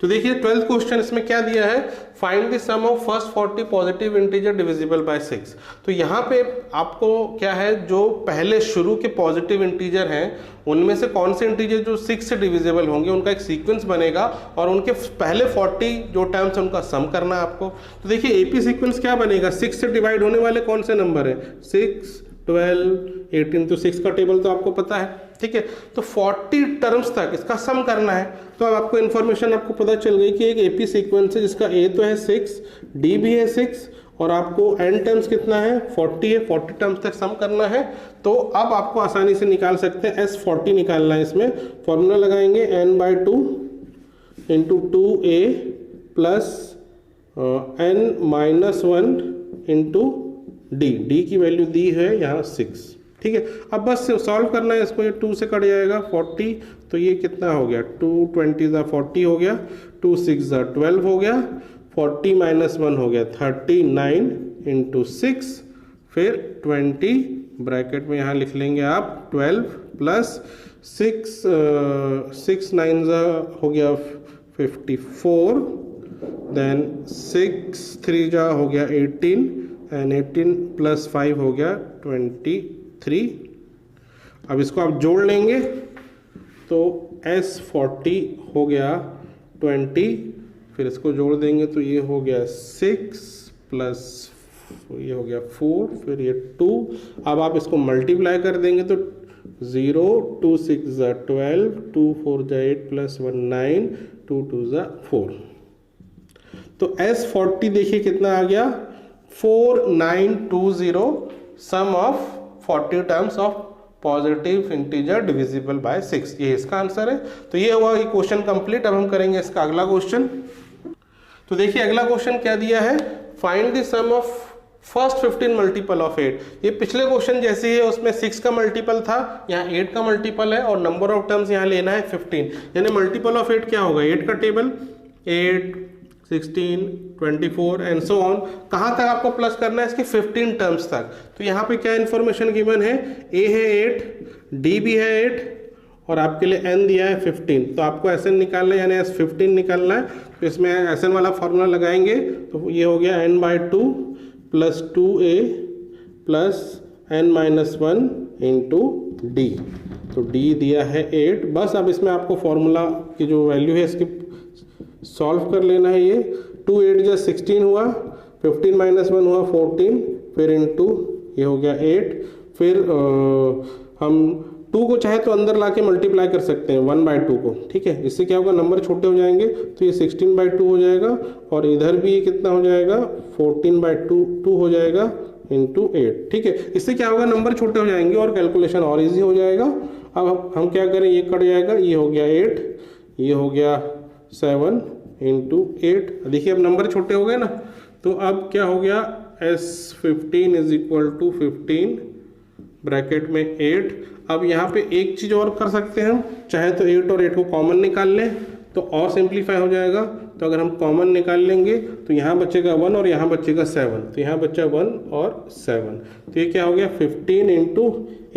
तो देखिए 12th क्वेश्चन इसमें क्या दिया है, find the sum of first 40 positive integer divisible by 6। तो यहाँ पे आपको क्या है, जो पहले शुरू के पॉजिटिव इंटीजर हैं उनमें से कौन से इंटीजर जो 6 से डिविजिबल होंगे उनका एक सीक्वेंस बनेगा और उनके पहले 40 जो टर्म्स है उनका सम करना है आपको। तो देखिए एपी सीक्वेंस क्या बनेगा, 6 से डिवाइड होने वाले कौन से नंबर है, 6, 12, 18, तो 6 का टेबल तो आपको पता है। ठीक है, तो 40 टर्म्स तक इसका सम करना है। तो अब आपको इन्फॉर्मेशन आपको पता चल गई कि एक एपी सीक्वेंस है जिसका ए तो है 6, डी भी है 6 और आपको एन टर्म्स कितना है 40 है, 40 टर्म्स तक सम करना है। तो अब आपको आसानी से निकाल सकते हैं, S40 निकालना है। इसमें फॉर्मूला लगाएंगे n/2 into 2a plus n-1 into d की वैल्यू दी है यहाँ 6। ठीक है, अब बस सॉल्व करना है इसको, ये 2 से कट जाएगा 40, तो ये कितना हो गया 2 20 40 हो गया, 2 6 12 हो गया, 40 - 1 हो गया 39 इंटू 6, फिर 20 ब्रैकेट में यहाँ लिख लेंगे आप 12 प्लस 6 9 हो गया 54, देन 6 3 हो गया 18 एंड 18 प्लस 5 हो गया 23। अब इसको आप जोड़ लेंगे तो S40 हो गया 20, फिर इसको जोड़ देंगे तो ये हो गया 6 प्लस ये हो गया 4, फिर ये 2। अब आप इसको मल्टीप्लाई कर देंगे तो 0 2 6 12, 2 4 8 प्लस 1 9, 2 2 4। तो S40 देखिए कितना आ गया 4920, sum of 40 terms of positive integer divisible by 6, ये इसका आंसर है। तो ये हुआ ये क्वेश्चन कंप्लीट। अब हम करेंगे इसका अगला क्वेश्चन। तो देखिए अगला क्वेश्चन क्या दिया है, find the sum of first 15 multiple of 8। ये पिछले क्वेश्चन जैसे ही है, उसमें 6 का मल्टीपल था, यहाँ 8 का मल्टीपल है और नंबर ऑफ टर्म्स यहाँ लेना है 15, यानी मल्टीपल ऑफ 8 क्या होगा, 8 का टेबल 8 16 24 एंड सो ऑन। कहाँ तक आपको प्लस करना है, इसके 15 टर्म्स तक। तो यहाँ पे क्या इन्फॉर्मेशन गिवन है, ए है 8, डी भी है 8 और आपके लिए एन दिया है 15। तो आपको एस एन निकालना है, यानी S15 निकालना है। तो इसमें एस एन वाला फॉर्मूला लगाएंगे तो ये हो गया n/2 plus 2a plus n-1 into D. तो डी दिया है 8। बस अब इसमें आपको फॉर्मूला की जो वैल्यू है इसकी सॉल्व कर लेना है। ये 2 8 जा 16 हुआ, 15 - 1 हुआ 14, फिर इंटू ये हो गया 8। फिर हम 2 को चाहे तो अंदर लाके मल्टीप्लाई कर सकते हैं 1/2 को। ठीक है, इससे क्या होगा, नंबर छोटे हो जाएंगे तो ये 16/2 हो जाएगा और इधर भी ये कितना हो जाएगा 14/2 हो जाएगा इंटू 8। ठीक है, इससे क्या होगा, नंबर छोटे हो जाएंगे और कैलकुलेशन और इजी हो जाएगा। अब हम क्या करें, ये कट जाएगा, ये हो गया 8, ये हो गया 7 इंटू 8। देखिए अब नंबर छोटे हो गए ना, तो अब क्या हो गया S15 is equal to 15 bracket में 8। अब यहाँ पे एक चीज़ और कर सकते हैं हम, चाहे तो 8 और 8 को कॉमन निकाल लें तो और सिंप्लीफाई हो जाएगा। तो अगर हम कॉमन निकाल लेंगे तो यहाँ बचेगा 1 और यहाँ बचेगा 7, तो यहाँ बचा 1 और 7। तो ये क्या हो गया 15 इंटू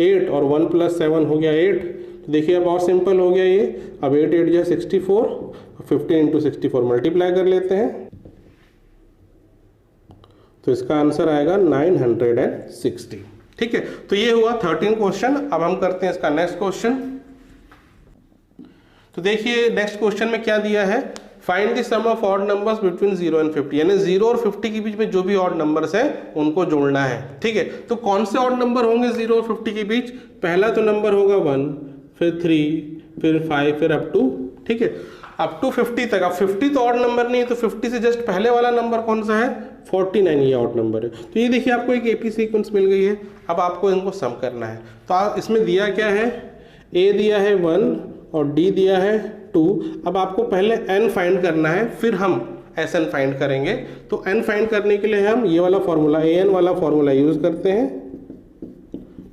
8 और 1 प्लस 7 हो गया 8। तो देखिए अब और सिंपल हो गया ये। अब 8 8 जो 64, 15 इंटू 64 मल्टीप्लाई कर लेते हैं तो इसका आंसर आएगा 960। ठीक है, तो ये हुआ 13 क्वेश्चन। अब हम करते हैं इसका नेक्स्ट क्वेश्चन। तो देखिए नेक्स्ट क्वेश्चन में क्या दिया है, find the sum of odd numbers between 0 and 50, यानी 0 और 50 के बीच में जो भी ऑड नंबर्स हैं उनको जोड़ना है। ठीक है, तो कौन से ऑड नंबर होंगे 0 और 50 के बीच, पहला तो नंबर होगा 1, फिर 3, फिर 5, फिर अप टू, ठीक है, अप टू 50 तक। अब 50 तो ऑड नंबर नहीं है, तो 50 से जस्ट पहले वाला नंबर कौन सा है 49 ये ऑड नंबर है। तो ये देखिए आपको एक AP सीक्वेंस मिल गई है। अब आपको इनको सम करना है। तो इसमें दिया क्या है, A दिया है 1 और D दिया है 2। अब आपको पहले N फाइंड करना है, फिर हम Sn फाइंड करेंगे। तो N फाइंड करने के लिए हम ये वाला फॉर्मूला AN वाला फॉर्मूला यूज करते हैं,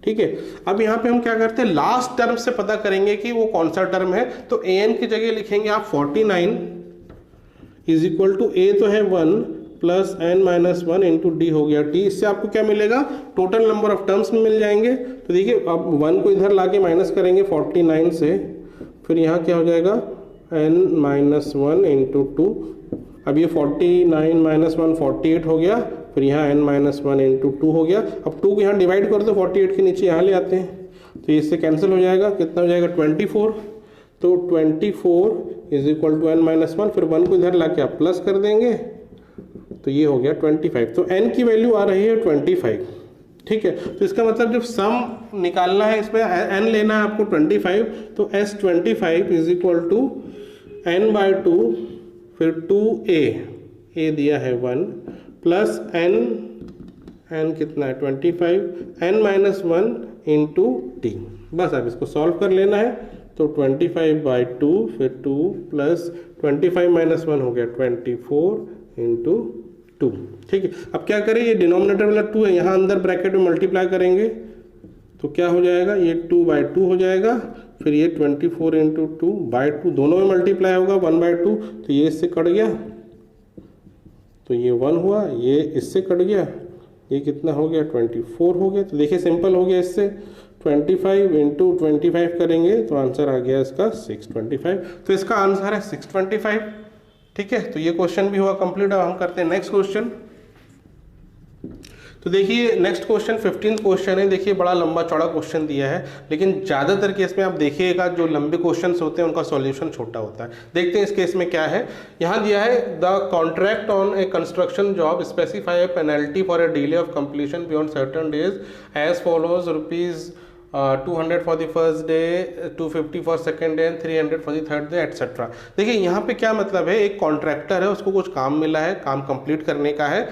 ठीक है। अब यहाँ पे हम क्या करते हैं, लास्ट टर्म से पता करेंगे कि वो कौन सा टर्म है। तो AN की जगह लिखेंगे आप 49 इज इक्वल टू A तो है 1 plus N minus 1 into D हो गया T। इससे आपको क्या मिलेगा, टोटल नंबर ऑफ टर्म्स में मिल जाएंगे। तो देखिए अब 1 को इधर लाके माइनस करेंगे 49 से, फिर यहाँ क्या हो जाएगा N माइनस 1 इंटू 2। अब ये 49 माइनस 1 48 हो गया, फिर यहाँ N माइनस 1 इंटू 2 हो गया। अब 2 को यहाँ डिवाइड कर दो, 48 के नीचे यहाँ ले आते हैं, तो इससे कैंसिल हो जाएगा। कितना हो जाएगा 24। तो 24 is equal to N minus 1, फिर 1 को इधर लाके आप प्लस कर देंगे, तो ये हो गया 25। तो N की वैल्यू आ रही है 25, ठीक है। तो इसका मतलब जब सम निकालना है, इसमें N लेना है आपको 25, तो S25 is equal to N by 2, फिर 2A, A दिया है 1 प्लस N कितना है 25, N माइनस 1 इंटू T। बस अब इसको सॉल्व कर लेना है। तो 25 बाई 2, फिर 2 प्लस 25 माइनस 1 हो गया 24 इंटू 2, ठीक है। अब क्या करें, ये डिनोमिनेटर वाला 2 है, यहाँ अंदर ब्रैकेट में मल्टीप्लाई करेंगे तो क्या हो जाएगा, ये 2 बाई 2 हो जाएगा, फिर ये 24 इंटू 2 बाई 2, दोनों में मल्टीप्लाई होगा 1 बाई 2, तो ये इससे कट गया, तो ये 1 हुआ, ये इससे कट गया, ये कितना हो गया 24 हो गया। तो देखिए सिंपल हो गया, इससे 25 इंटू 25 करेंगे तो आंसर आ गया इसका 625। तो इसका आंसर है 625, ठीक है। तो ये क्वेश्चन भी हुआ कंप्लीट। अब हम करते हैं नेक्स्ट क्वेश्चन। तो देखिए नेक्स्ट क्वेश्चन 15th क्वेश्चन है। देखिए बड़ा लंबा चौड़ा क्वेश्चन दिया है, लेकिन ज़्यादातर केस में आप देखिएगा जो लंबे क्वेश्चंस होते हैं उनका सॉल्यूशन छोटा होता है। देखते हैं इस केस में क्या है। यहाँ दिया है the contract on a construction job specify a penalty for a delay of completion beyond certain days as follows rupees 200 for the first day, 250 for second day and 300 for the third day etcetera. देखिए यहाँ पे क्या मतलब है, एक contractor है, उसको कुछ काम मिला है, काम कंप्लीट करने का है,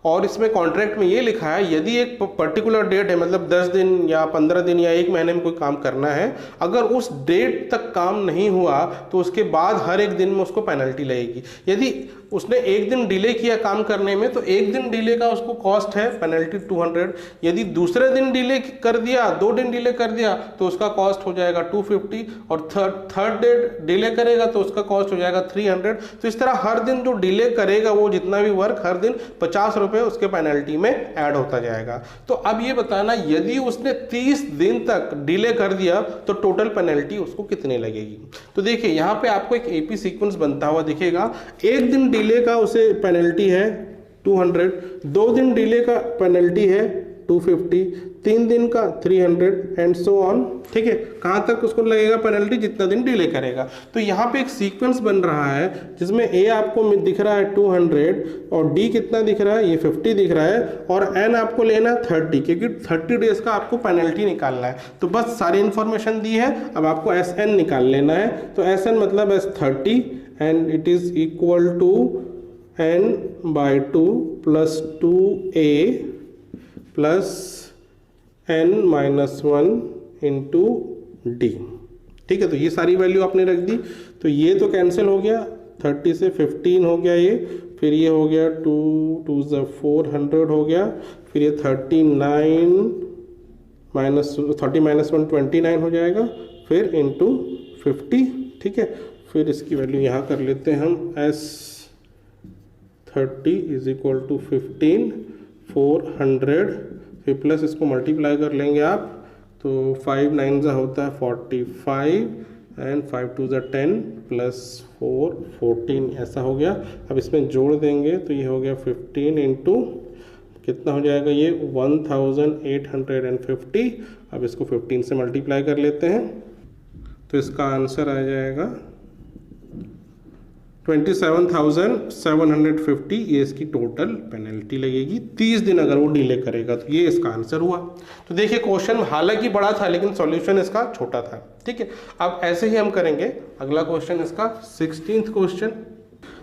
और इसमें कॉन्ट्रैक्ट में ये लिखा है यदि एक पर्टिकुलर डेट है, मतलब 10 दिन या 15 दिन या 1 महीने में कोई काम करना है, अगर उस डेट तक काम नहीं हुआ तो उसके बाद हर एक दिन में उसको पेनल्टी लगेगी। यदि उसने 1 दिन डिले किया काम करने में तो 1 दिन डिले का उसको कॉस्ट है पेनल्टी 200। यदि दूसरे दिन डिले कर दिया, 2 दिन डिले कर दिया तो उसका कॉस्ट हो जाएगा 250, और थर्ड डे डिले करेगा तो उसका कॉस्ट हो जाएगा 300। तो इस तरह हर दिन जो डिले करेगा वो जितना भी वर्क, हर दिन 50 रुपये उसके पेनल्टी में ऐड होता जाएगा। तो अब ये बताना, यदि उसने 30 दिन तक डिले कर दिया तो टोटल पेनल्टी उसको कितनी लगेगी। तो देखिए यहाँ पे आपको एक AP सीक्वेंस बनता हुआ दिखेगा। 1 दिन डिले का उसे पेनल्टी है 200, 2 दिन डिले का पेनल्टी है 250, 3 दिन का 300 एंड सो ऑन, ठीक है। कहाँ तक उसको लगेगा पेनल्टी, जितना दिन डिले करेगा। तो यहाँ पे एक सीक्वेंस बन रहा है जिसमें A आपको दिख रहा है 200 और D कितना दिख रहा है, ये 50 दिख रहा है, और N आपको लेना है 30, क्योंकि 30 डेज का आपको पेनल्टी निकालना है। तो बस सारी इन्फॉर्मेशन दी है, अब आपको SN निकाल लेना है। तो SN मतलब S30 and it is equal to N by 2 plus 2A plus N minus 1 into D, ठीक है। तो ये सारी वैल्यू आपने रख दी, तो ये तो कैंसिल हो गया, 30 से 15 हो गया ये, फिर ये हो गया 2 × 400 हो गया, फिर ये 39 माइनस 30 माइनस 1 29 हो जाएगा, फिर इंटू 50, ठीक है। फिर इसकी वैल्यू यहाँ कर लेते हैं हम, S30 इज इक्वल टू 15 400, फिर प्लस इसको मल्टीप्लाई कर लेंगे आप, तो 5 9 ज़ा होता है 45 एंड 5 2 ज़ा 10 प्लस 4 14, ऐसा हो गया। अब इसमें जोड़ देंगे तो ये हो गया 15 इंटू कितना हो जाएगा, ये 1850। अब इसको 15 से मल्टीप्लाई कर लेते हैं तो इसका आंसर आ जाएगा 27,750। ये इसकी टोटल पेनल्टी लगेगी 30 दिन अगर वो डिले करेगा। तो ये इसका आंसर हुआ। तो देखिए क्वेश्चन हालांकि बड़ा था लेकिन सॉल्यूशन इसका छोटा था, ठीक है। अब ऐसे ही हम करेंगे अगला क्वेश्चन, इसका 16th क्वेश्चन।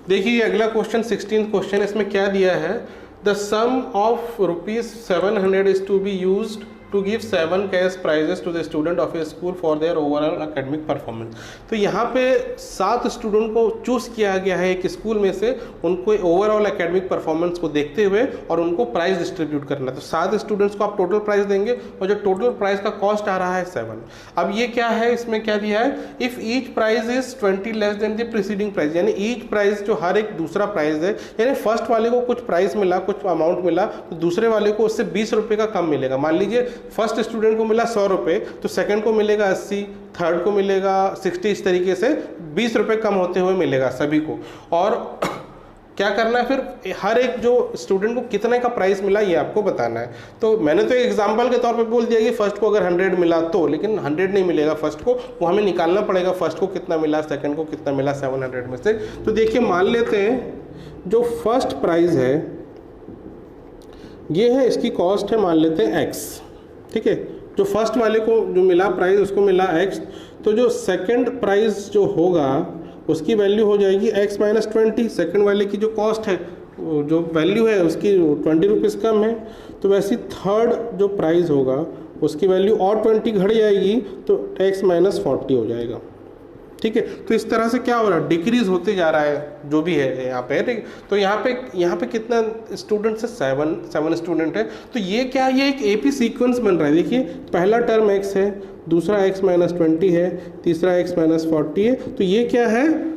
देखिए अगला क्वेश्चन 16th क्वेश्चन, इसमें क्या दिया है, the sum of ₹700 is to be used to give 7 cash prizes to the student of a school for their overall academic performance. तो यहाँ पे 7 स्टूडेंट को चूज किया गया है एक स्कूल में से, उनको ओवरऑल एकेडमिक परफॉर्मेंस को देखते हुए और उनको प्राइज डिस्ट्रीब्यूट करना है। तो 7 स्टूडेंट्स को आप टोटल प्राइज देंगे और जो टोटल प्राइज का कॉस्ट आ रहा है 7। अब ये क्या है, इसमें क्या दिया है, if each prize is 20 less than the preceding prize, यानी ईच प्राइज जो हर एक दूसरा प्राइज है, यानी फर्स्ट वाले को कुछ प्राइस मिला, कुछ अमाउंट मिला, तो दूसरे वाले को उससे 20 रुपये का कम मिलेगा। मान लीजिए फर्स्ट स्टूडेंट को मिला 100 रुपये, तो सेकंड को मिलेगा 80, थर्ड को मिलेगा 60, इस तरीके से 20 रुपये कम होते हुए मिलेगा सभी को। और क्या करना है फिर, हर एक जो स्टूडेंट को कितने का प्राइस मिला ये आपको बताना है। तो मैंने तो एग्जांपल के तौर पे बोल दिया कि फर्स्ट को अगर 100 मिला तो, लेकिन 100 नहीं मिलेगा फर्स्ट को, वो हमें निकालना पड़ेगा फर्स्ट को कितना मिला, सेकंड को कितना मिला 700 में से। तो देखिए मान लेते हैं जो फर्स्ट प्राइज है ये है, इसकी कॉस्ट है मान लेते हैं x, ठीक है। जो फर्स्ट वाले को जो मिला प्राइस उसको मिला x, तो जो सेकंड प्राइस जो होगा उसकी वैल्यू हो जाएगी x माइनस 20। सेकंड वाले की जो कॉस्ट है, जो वैल्यू है उसकी 20 रुपीज़ कम है, तो वैसे थर्ड जो प्राइस होगा उसकी वैल्यू और 20 घट जाएगी, तो x माइनस 40 हो जाएगा, ठीक है। तो इस तरह से क्या हो रहा है, डिक्रीज होते जा रहा है जो भी है यहाँ पे, ठीक। तो यहाँ पे कितना स्टूडेंट्स है, 7 स्टूडेंट है। तो ये क्या, ये एक एपी सीक्वेंस बन रहा है। देखिए पहला टर्म x है, दूसरा x माइनस 20 है, तीसरा x माइनस 40 है। तो ये क्या है,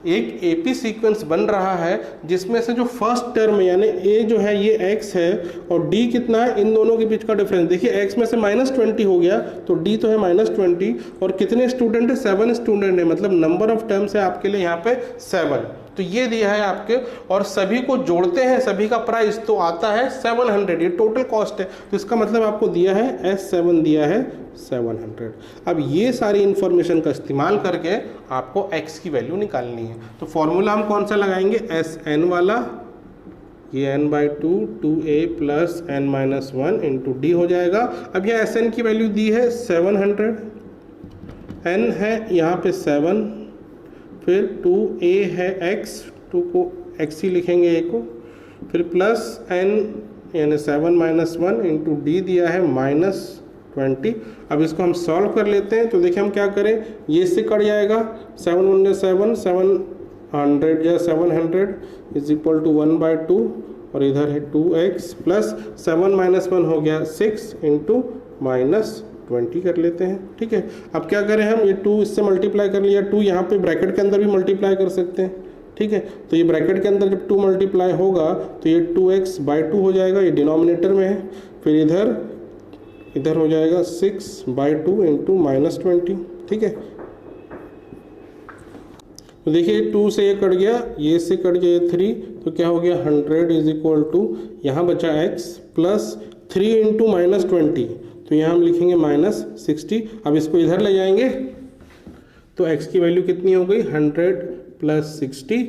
एक एपी सीक्वेंस बन रहा है जिसमें से जो फर्स्ट टर्म यानी a जो है ये x है और d कितना है, इन दोनों के बीच का डिफरेंस। देखिए x में से माइनस 20 हो गया तो d तो है माइनस 20, और कितने स्टूडेंट है, 7 स्टूडेंट है, मतलब नंबर ऑफ टर्म्स है आपके लिए यहाँ पे 7। तो ये दिया है आपके, और सभी को जोड़ते हैं, सभी का प्राइस तो आता है 700, ये टोटल कॉस्ट है। तो इसका मतलब आपको दिया है S7 दिया है 700। अब ये सारी इंफॉर्मेशन का इस्तेमाल करके आपको x की वैल्यू निकालनी है। तो फॉर्मूला हम कौन सा लगाएंगे, Sn वाला, ये n/2 2a plus n-1 into D हो जाएगा। अब यह Sn की वैल्यू दी है 700, n है यहाँ पे 7, फिर 2a है x, 2 को x ही लिखेंगे a को, फिर प्लस n यानी 7 माइनस 1 इंटू डी दिया है -20। अब इसको हम सॉल्व कर लेते हैं। तो देखिए हम क्या करें, ये इससे कट जाएगा, 7 7 700 या 700 इज इक्वल टू 1/2, और इधर है 2x प्लस 7 माइनस 1 हो गया 6 इंटू -20 कर लेते हैं, ठीक है। अब क्या करें हम, ये 2 इससे मल्टीप्लाई कर लिया, 2 यहाँ पे ब्रैकेट के अंदर भी मल्टीप्लाई कर सकते हैं, ठीक है। तो ये ब्रैकेट के अंदर जब 2 मल्टीप्लाई होगा तो ये 2x/2 हो जाएगा, ये डिनोमिनेटर में है। फिर इधर हो जाएगा 6/2 इंटू -20, ठीक है। तो देखिए 2 से ये कट गया, ये से कट गया 3, तो क्या हो गया 100 इज इक्वल टू, यहाँ बचा x प्लस 3 इंटू -20, तो यहाँ हम लिखेंगे -60। अब इसको इधर ले जाएंगे तो x की वैल्यू कितनी हो गई, 100 प्लस 60,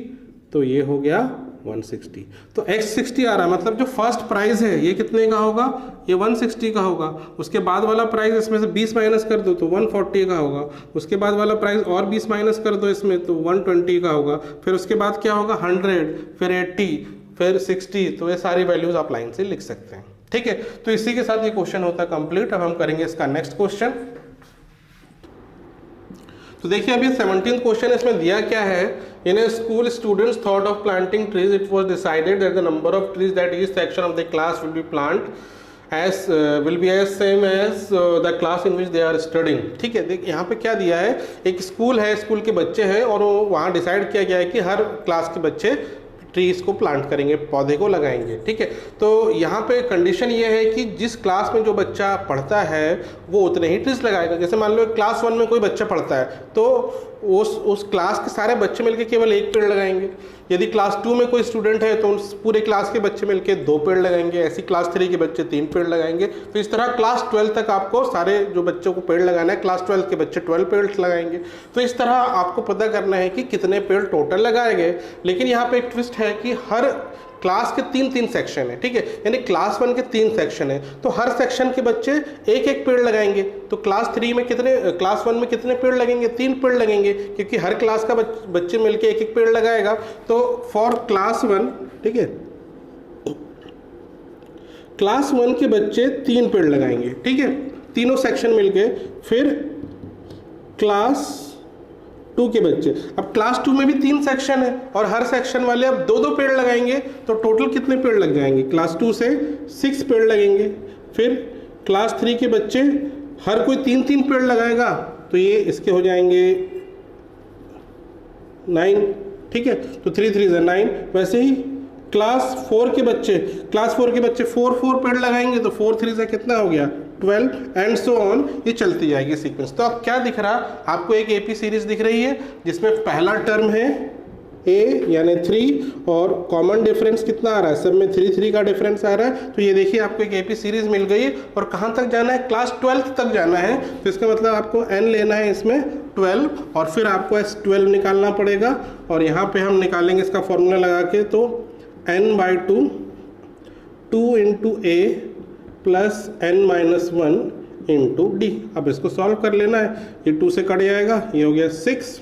तो ये हो गया 160। तो x 60 आ रहा है, मतलब जो फर्स्ट प्राइस है ये कितने का होगा, ये 160 का होगा। उसके बाद वाला प्राइस इसमें से 20 माइनस कर दो तो 140 का होगा। उसके बाद वाला प्राइस और 20 माइनस कर दो इसमें तो 120 का होगा। फिर उसके बाद क्या होगा 100, फिर 80, फिर 60। तो ये सारी वैल्यूज आप लाइन से लिख सकते हैं, ठीक है। तो इसी के साथ ये क्वेश्चन होता है कंप्लीट। अब हम करेंगे इसका नेक्स्ट क्वेश्चन। तो देखिए अभी 17th क्वेश्चन इसमें दिया क्या है, in a school students thought of planting trees, it was decided that the number of trees that each section of the class will be plant as will be as same as the class in which they are studying, ठीक है। देखिए यहाँ पे क्या दिया है, एक school है, स्कूल के बच्चे हैं और वहाँ डिसाइड किया गया है कि हर क्लास के बच्चे ट्रीज को प्लांट करेंगे, पौधे को लगाएंगे, ठीक है। तो यहाँ पे कंडीशन ये है कि जिस क्लास में जो बच्चा पढ़ता है वो उतने ही ट्रीज लगाएगा। जैसे मान लो क्लास 1 में कोई बच्चा पढ़ता है तो उस क्लास के सारे बच्चे मिलके केवल 1 पेड़ लगाएंगे। यदि क्लास 2 में कोई स्टूडेंट है तो उस पूरे क्लास के बच्चे मिलके 2 पेड़ लगाएंगे। ऐसी क्लास 3 के बच्चे 3 पेड़ लगाएंगे। तो इस तरह क्लास 12 तक आपको सारे जो बच्चों को पेड़ लगाना है, क्लास 12 के बच्चे 12 पेड़ लगाएंगे। तो इस तरह आपको पता करना है कि कितने पेड़ टोटल लगाए गए। लेकिन यहाँ पे एक ट्विस्ट है कि हर क्लास के 3-3 सेक्शन है, ठीक है। यानी क्लास 1 के 3 सेक्शन है तो हर सेक्शन के बच्चे 1-1 पेड़ लगाएंगे। तो क्लास 3 में क्लास 1 में कितने पेड़ लगेंगे, 3 पेड़ लगेंगे, क्योंकि हर क्लास का बच्चे मिलके 1-1 पेड़ लगाएगा। तो फॉर क्लास 1, ठीक है, क्लास 1 के बच्चे 3 पेड़ लगाएंगे, ठीक है, तीनों सेक्शन मिलके। फिर क्लास 2 के बच्चे, अब क्लास 2 में भी 3 सेक्शन है और हर सेक्शन वाले अब 2-2 पेड़ लगाएंगे, तो टोटल कितने पेड़ लग जाएंगे? क्लास 2 से 6 पेड़ लगेंगे। फिर क्लास 3 के बच्चे हर कोई 3-3 पेड़ लगाएगा, तो ये इसके हो जाएंगे 9, ठीक है, तो 3 3 is 9। वैसे ही क्लास 4 के बच्चे 4 पेड़ लगाएंगे, तो 4 3 से कितना हो गया? 12 एंड सो ऑन, ये चलती जाएगी सीक्वेंस। तो अब क्या दिख रहा? आपको एक एपी सीरीज दिख रही है जिसमें पहला टर्म है ए यानी 3 और कॉमन डिफरेंस कितना आ रहा है? सब में 3 3 का डिफरेंस आ रहा है। तो ये देखिए आपको एक एपी सीरीज मिल गई है और कहाँ तक जाना है? क्लास 12 तक जाना है। तो इसका मतलब आपको n लेना है इसमें 12 और फिर आपको S12 निकालना पड़ेगा और यहाँ पे हम निकालेंगे इसका फॉर्मूला लगा के, तो n/2 2 इंटू ए प्लस n-1 इंटू डी। अब इसको सॉल्व कर लेना है, ये 2 से कट जाएगा, ये हो गया 6,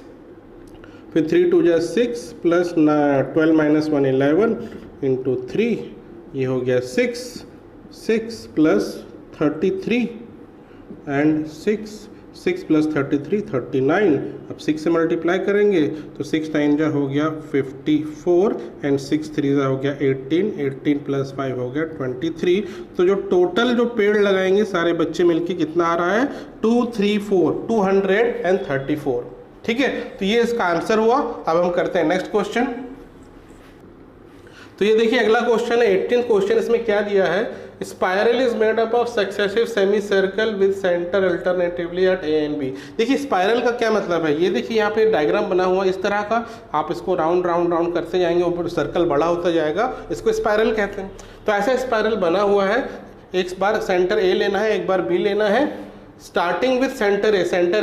फिर 3 2 जा 6 प्लस 12 - 1 11 इंटू 3, ये हो गया 6 प्लस 33 एंड 6 प्लस 33 39। अब 6 से मल्टीप्लाई करेंगे तो 6 9 जा हो गया 54 एंड 6 3 जा हो गया 18 प्लस 5 हो गया 23। तो जो टोटल जो पेड़ लगाएंगे सारे बच्चे मिलके कितना आ रहा है? 234 ठीक है, तो ये इसका आंसर हुआ। अब हम करते हैं नेक्स्ट क्वेश्चन। तो ये देखिए अगला क्वेश्चन है 18th क्वेश्चन। इसमें क्या दिया है? Spiral is made up of successive semi circle with centre alternatively at A and B. देखिए स्पाइरल का क्या मतलब है? ये देखिए यहाँ पे डायग्राम बना हुआ इस तरह का, आप इसको राउंड राउंड राउंड करते जाएंगे, ऊपर सर्कल बड़ा होता जाएगा, इसको स्पाइरल कहते हैं। तो ऐसा स्पाइरल बना हुआ है, एक बार सेंटर ए लेना है, एक बार बी लेना है, स्टार्टिंग विथ सेंटर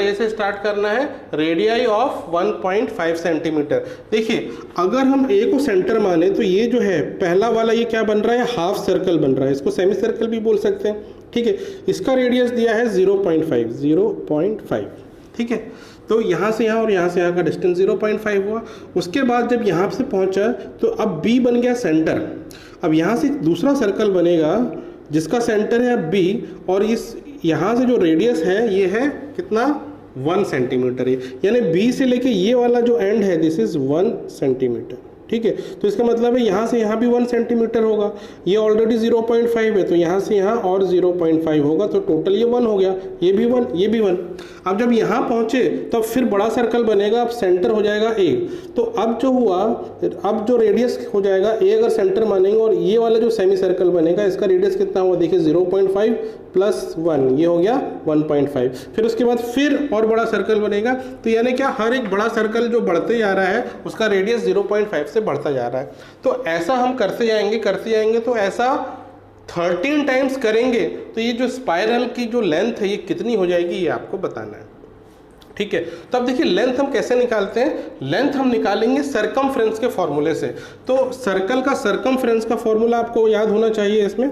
ए से स्टार्ट करना है, रेडियाई ऑफ 1.5 सेंटीमीटर। देखिए अगर हम ए को सेंटर माने तो ये जो है पहला वाला ये क्या बन रहा है? हाफ सर्कल बन रहा है, इसको सेमी सर्कल भी बोल सकते हैं, ठीक है। इसका रेडियस दिया है 0.5, ठीक है। तो यहाँ से यहाँ और यहाँ से यहाँ का डिस्टेंस 0.5 हुआ। उसके बाद जब यहाँ से पहुँचा तो अब बी बन गया सेंटर। अब यहाँ से दूसरा सर्कल बनेगा जिसका सेंटर है अब बी, और इस यहाँ से जो रेडियस है ये है कितना? 1 सेंटीमीटर है, यानी बी से लेके ये वाला जो एंड है दिस इज 1 सेंटीमीटर, ठीक है। तो इसका मतलब है यहाँ से यहाँ भी 1 सेंटीमीटर होगा, ये ऑलरेडी 0.5 है तो यहाँ से यहाँ और 0.5 होगा, तो टोटल ये 1 हो गया, ये भी 1, ये भी 1। अब जब यहाँ पहुँचे तो फिर बड़ा सर्कल बनेगा, अब सेंटर हो जाएगा ए। तो अब जो हुआ, अब जो रेडियस हो जाएगा ए अगर सेंटर मानेंगे, और ये वाला जो सेमी सर्कल बनेगा इसका रेडियस कितना हुआ? देखिए 0.5 प्लस 1, ये हो गया 1.5। फिर उसके बाद फिर और बड़ा सर्कल बनेगा, तो यानी क्या? हर एक बड़ा सर्कल जो बढ़ते जा रहा है उसका रेडियस 0.5 से बढ़ता जा रहा है। तो ऐसा हम करते जाएंगे, तो ऐसा 13 टाइम्स करेंगे तो ये जो स्पाइरल की जो लेंथ है ये कितनी हो जाएगी, ये आपको बताना है, ठीक है। तो अब देखिए लेंथ हम कैसे निकालते हैं? लेंथ हम निकालेंगे सरकमफ्रेंस के फॉर्मूले से। तो सर्कल का सरकमफ्रेंस का फॉर्मूला आपको याद होना चाहिए। इसमें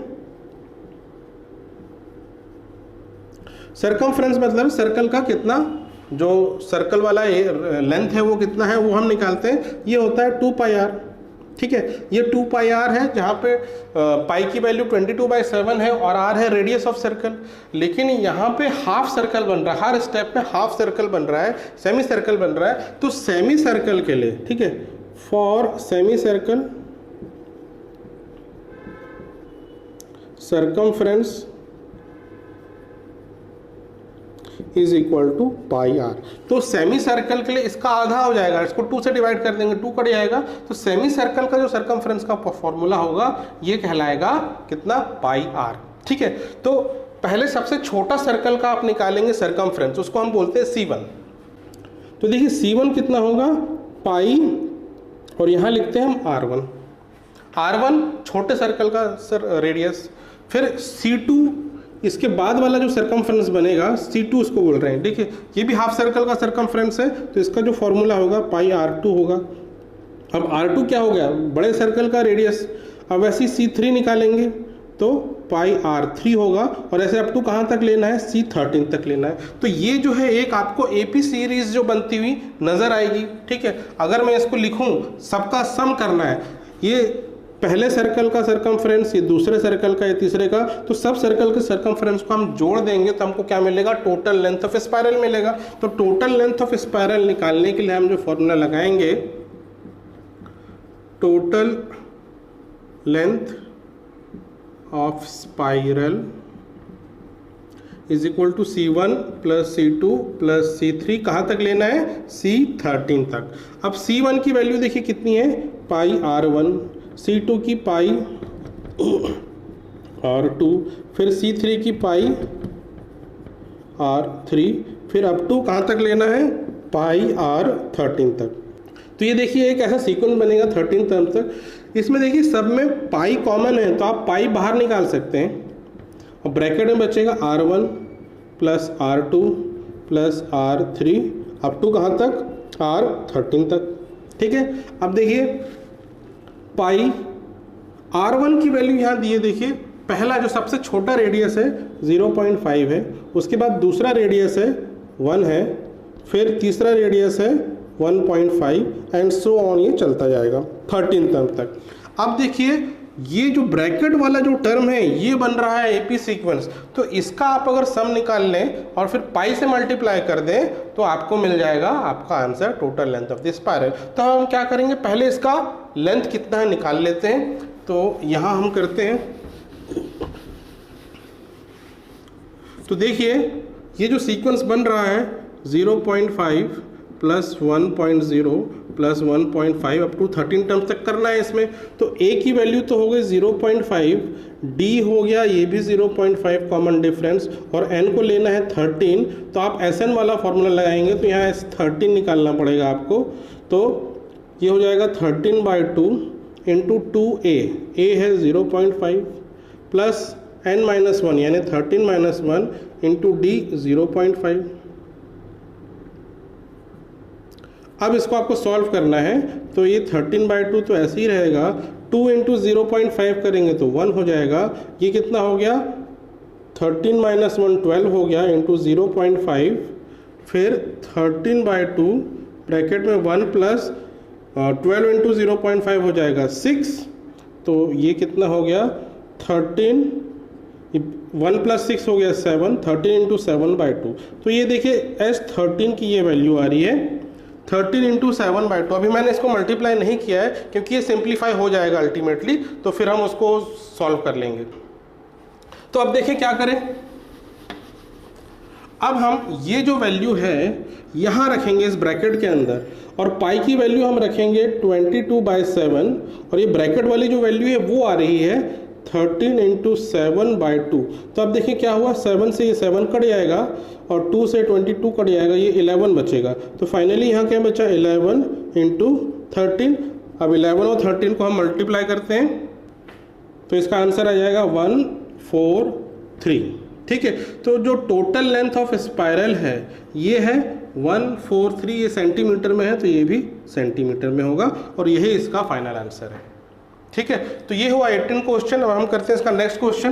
सरकमफ्रेंस मतलब सर्कल का कितना, जो सर्कल वाला लेंथ है वो कितना है, वो हम निकालते हैं। ये होता है 2πr, ठीक है। ये 2πr है जहाँ पे पाई की वैल्यू 22/7 है और r है रेडियस ऑफ सर्कल। लेकिन यहाँ पे हाफ सर्कल बन रहा है, हर स्टेप में हाफ सर्कल बन रहा है, सेमी सर्कल बन रहा है। तो सेमी सर्कल के लिए, ठीक है, for semi circle circumference is equal to πr। तो सेमी सर्कल के लिए इसका आधा हो जाएगा, इसको 2 से डिवाइड कर देंगे, 2 कट जाएगा। तो सेमी सर्कल का जो सरकमफ्रेंस का फॉर्मूला होगा ये कहलाएगा कितना? πr, ठीक है। तो पहले सबसे छोटा सर्कल का आप निकालेंगे सरकमफ्रेंस, उसको हम बोलते हैं C1। तो देखिए C1 कितना होगा? पाई, और यहाँ लिखते हैं हम R1 छोटे सर्कल का रेडियस। फिर C2 इसके बाद वाला जो सरकमफ्रेंस बनेगा C2 उसको बोल रहे हैं। देखिए ये भी हाफ सर्कल का सरकमफ्रेंस है, तो इसका जो फॉर्मूला होगा πr2 होगा। अब R2 क्या हो गया? बड़े सर्कल का रेडियस। अब वैसे C3 निकालेंगे तो πr3 होगा, और ऐसे अप टू कहाँ तक लेना है? C13 तक लेना है। तो ये जो है एक आपको एपी सीरीज जो बनती हुई नजर आएगी, ठीक है। अगर मैं इसको लिखूं, सबका सम करना है, ये पहले सर्कल का सरकमफ्रेंस, ये दूसरे सर्कल का, ये तीसरे का, तो सब सर्कल के सरकमफ्रेंस को हम जोड़ देंगे तो हमको क्या मिलेगा, टोटल लेंथ ऑफ स्पाइरल मिलेगा। तो टोटल लेंथ ऑफ स्पाइरल निकालने के लिए हम जो फॉर्मूला लगाएंगे, total length of spiral is equal to C1 plus C2 plus C3, कहाँ तक लेना है, C13 तक। अब C1 की वैल्यू देखिए कितनी है, पाई R1, C2 की पाई R2, फिर C3 की पाई R3, फिर अप टू कहाँ तक लेना है, पाई R13 तक। तो ये देखिए एक ऐसा सीक्वेंस बनेगा 13 टर्म तक। इसमें देखिए सब में पाई कॉमन है तो आप पाई बाहर निकाल सकते हैं और ब्रैकेट में बचेगा R1 plus R2 plus R3 up to कहाँ तक, R13 तक। ठीक है, अब देखिए पाई R1 की वैल्यू यहाँ दी है, देखिए पहला जो सबसे छोटा रेडियस है 0.5 है, उसके बाद दूसरा रेडियस है 1 है, फिर तीसरा रेडियस है 1.5 एंड सो ऑन, ये चलता जाएगा 13 टर्म तक। अब देखिए ये जो ब्रैकेट वाला जो टर्म है ये बन रहा है एपी सीक्वेंस, तो इसका आप अगर सम निकाल लें और फिर पाई से मल्टीप्लाई कर दें तो आपको मिल जाएगा आपका answer, total length of this spiral. तो हम क्या करेंगे, पहले इसका लेंथ कितना है निकाल लेते हैं। तो यहाँ हम करते हैं, तो देखिए ये जो सीक्वेंस बन रहा है 0.5 plus 1.0 plus 1.5 up to 13 terms तक करना है इसमें। तो a की वैल्यू तो हो गई 0.5, d हो गया ये भी 0.5 कॉमन डिफरेंस, और n को लेना है 13। तो आप Sn वाला फॉर्मूला लगाएंगे तो यहाँ 13 निकालना पड़ेगा आपको। तो ये हो जाएगा 13/2 इंटू 2a, a है 0.5 प्लस n-1 यानी 13-1 इंटू d 0.5। अब इसको आपको सॉल्व करना है तो ये 13/2 तो ऐसे ही रहेगा, 2 इंटू 0.5 करेंगे तो 1 हो जाएगा। ये कितना हो गया, 13-1 12 हो गया इंटू 0.5, फिर 13/2 ब्रैकेट में 1 प्लस 12 इंटू 0.5 हो जाएगा 6। तो ये कितना हो गया 13, 1 प्लस 6 हो गया 7, 13 इंटू 7/2। तो ये देखिए S13 की ये वैल्यू आ रही है 13 इंटू 7/2। अभी मैंने इसको मल्टीप्लाई नहीं किया है क्योंकि ये सिंप्लीफाई हो जाएगा अल्टीमेटली, तो फिर हम उसको सॉल्व कर लेंगे। तो अब देखिए क्या करें, अब हम ये जो वैल्यू है यहाँ रखेंगे इस ब्रैकेट के अंदर, और पाई की वैल्यू हम रखेंगे 22/7, और ये ब्रैकेट वाली जो वैल्यू है वो आ रही है 13 इंटू 7/2। तो अब देखिए क्या हुआ, 7 से ये 7 कट जाएगा और 2 से 22 कट जाएगा, ये 11 बचेगा। तो फाइनली यहाँ क्या बचा, 11 इंटू 13। अब 11 और 13 को हम मल्टीप्लाई करते हैं तो इसका आंसर आ जाएगा 143। ठीक है, तो जो टोटल लेंथ ऑफ स्पाइरल है ये है 143, ये सेंटीमीटर में है तो ये भी सेंटीमीटर में होगा, और यही इसका फाइनल आंसर है। ठीक है, तो ये हुआ 18 क्वेश्चन। अब हम करते हैं इसका नेक्स्ट क्वेश्चन।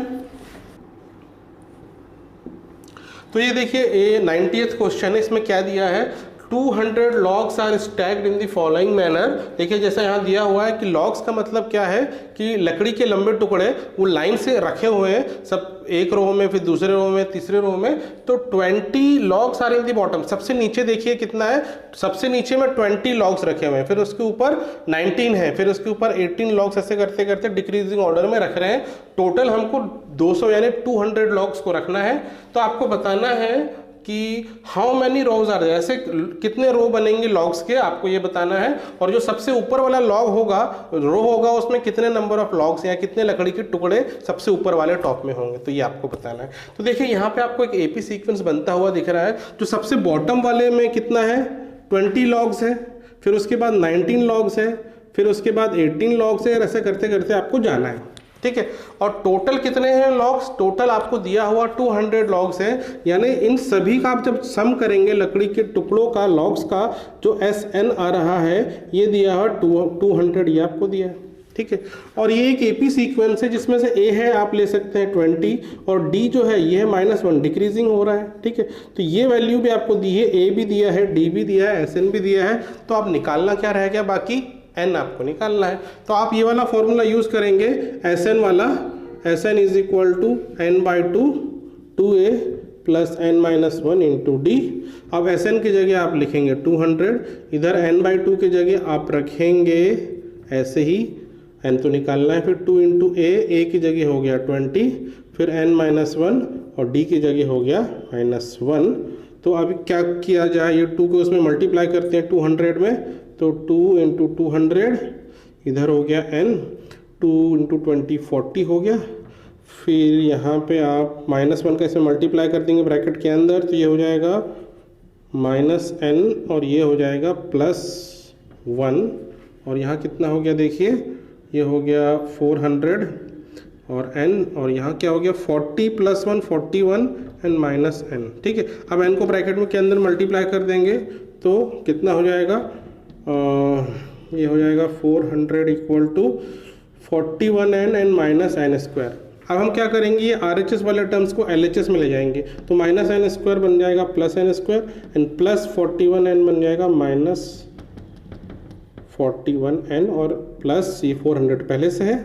तो ये देखिए ये 90th क्वेश्चन है, इसमें क्या दिया है, 200 logs are stacked in the following manner. देखिए जैसा यहाँ दिया हुआ है कि लॉग्स का मतलब क्या है कि लकड़ी के लंबे टुकड़े वो लाइन से रखे हुए हैं, सब एक रो में, फिर दूसरे रो में, तीसरे रो में। तो 20 logs are in the bottom. सबसे नीचे देखिए कितना है, सबसे नीचे में 20 लॉग्स रखे हुए हैं, फिर उसके ऊपर 19 है, फिर उसके ऊपर 18 लॉग्स, ऐसे करते करते डिक्रीजिंग ऑर्डर में रख रहे हैं। टोटल हमको 200 यानी 200 लॉग्स को रखना है। तो आपको बताना है कि how many rows are there, ऐसे कितने रो बनेंगे लॉग्स के, आपको ये बताना है। और जो सबसे ऊपर वाला लॉग होगा, रो होगा, उसमें कितने नंबर ऑफ लॉग्स या कितने लकड़ी के टुकड़े सबसे ऊपर वाले टॉप में होंगे, तो ये आपको बताना है। तो देखिए यहाँ पे आपको एक एपी सीक्वेंस बनता हुआ दिख रहा है। जो सबसे बॉटम वाले में कितना है, 20 लॉग्स है, फिर उसके बाद 19 लॉग्स है, फिर उसके बाद 18 लॉग्स है, और ऐसे करते करते आपको जाना है। ठीक है, और टोटल कितने हैं लॉग्स, टोटल आपको दिया हुआ 200 लॉग्स है। यानी इन सभी का आप जब सम करेंगे लकड़ी के टुकड़ों का, लॉग्स का, जो SN आ रहा है ये दिया हुआ 200, ये आपको दिया है। ठीक है, और ये एक एपी सीक्वेंस है जिसमें से A है आप ले सकते हैं 20, और D जो है ये है -1, डिक्रीजिंग हो रहा है। ठीक है, तो ये वैल्यू भी आपको दी है, A भी दिया है, D भी दिया है, SN भी दिया है। तो आप निकालना क्या रह गया बाकी, n आपको निकालना है। तो आप ये वाला फॉर्मूला यूज़ करेंगे Sn वाला, Sn is equal to n/2 2a plus n-1 into D. अब Sn की जगह आप लिखेंगे 200, इधर n/2 की जगह आप रखेंगे ऐसे ही, n तो निकालना है, फिर 2 इंटू a की जगह हो गया 20, फिर n-1 और d की जगह हो गया -1। तो अब क्या किया जाए, ये 2 को उसमें मल्टीप्लाई करते हैं 200 में, तो 2 इंटू 200 इधर हो गया n, 2 इंटू 20 40 हो गया। फिर यहाँ पे आप -1 का इसमें मल्टीप्लाई कर देंगे ब्रैकेट के अंदर, तो ये हो जाएगा -n और ये हो जाएगा +1, और यहाँ कितना हो गया देखिए, ये हो गया 400 और n, और यहाँ क्या हो गया 40 + 1 41 एंड -n। ठीक है, अब n को ब्रैकेट में के अंदर मल्टीप्लाई कर देंगे तो कितना हो जाएगा, ये हो जाएगा 400 equal to 41n and -n²। अब हम क्या करेंगे, ये RHS वाले टर्म्स को LHS में ले जाएंगे, तो -n² बन जाएगा +n² एंड +41n बन जाएगा -41n और प्लस ये 400 पहले से है।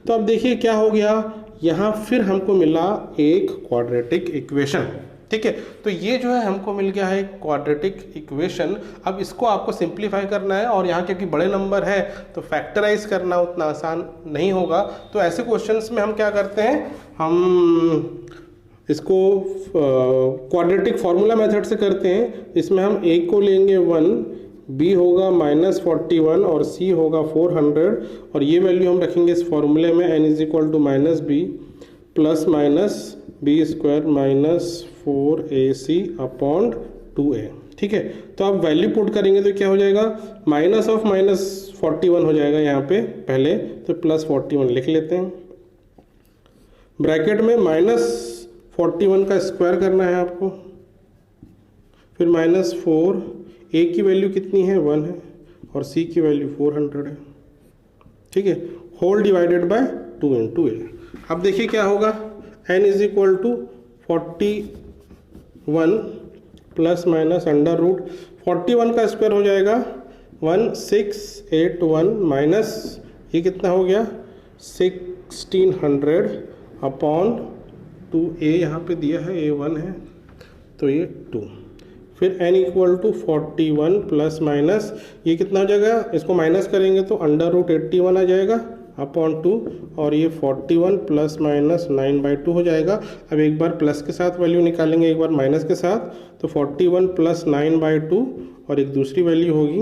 तो अब देखिए क्या हो गया, यहाँ फिर हमको मिला एक क्वाड्रेटिक इक्वेशन। ठीक है, तो ये जो है हमको मिल गया है एक क्वाड्रेटिक इक्वेशन। अब इसको आपको सिंप्लीफाई करना है, और यहाँ क्योंकि बड़े नंबर है तो फैक्टराइज करना उतना आसान नहीं होगा। तो ऐसे क्वेश्चंस में हम क्या करते हैं, हम इसको क्वाड्रेटिक फार्मूला मेथड से करते हैं। इसमें हम a को लेंगे 1, b होगा -41 और c होगा 400, और ये वैल्यू हम रखेंगे इस फॉर्मूले में, n is equal to -b plus -b² -4ac upon 2a। ठीक है, तो आप वैल्यू पुट करेंगे तो क्या हो जाएगा, -41 हो जाएगा यहाँ पे पहले, तो +41 लिख लेते हैं। ब्रैकेट में -41 का स्क्वायर करना है आपको, फिर -4, a की वैल्यू कितनी है 1 है और c की वैल्यू 400 है। ठीक है, whole divided by 2 into a। अब देखिए क्या होगा, n is equal to 41 plus minus under root 41 का स्क्वायर हो जाएगा 1681 माइनस ये कितना हो गया 1600 अपॉन 2a, यहाँ पे दिया है a1 है तो ये 2, फिर n equal to 41 plus minus ये कितना हो जाएगा, इसको माइनस करेंगे तो अंडर रूट 81 आ जाएगा अपॉन 2 और ये 41 प्लस माइनस 9/2 हो जाएगा। अब एक बार प्लस के साथ वैल्यू निकालेंगे, एक बार माइनस के साथ, तो 41 प्लस 9/2 और एक दूसरी वैल्यू होगी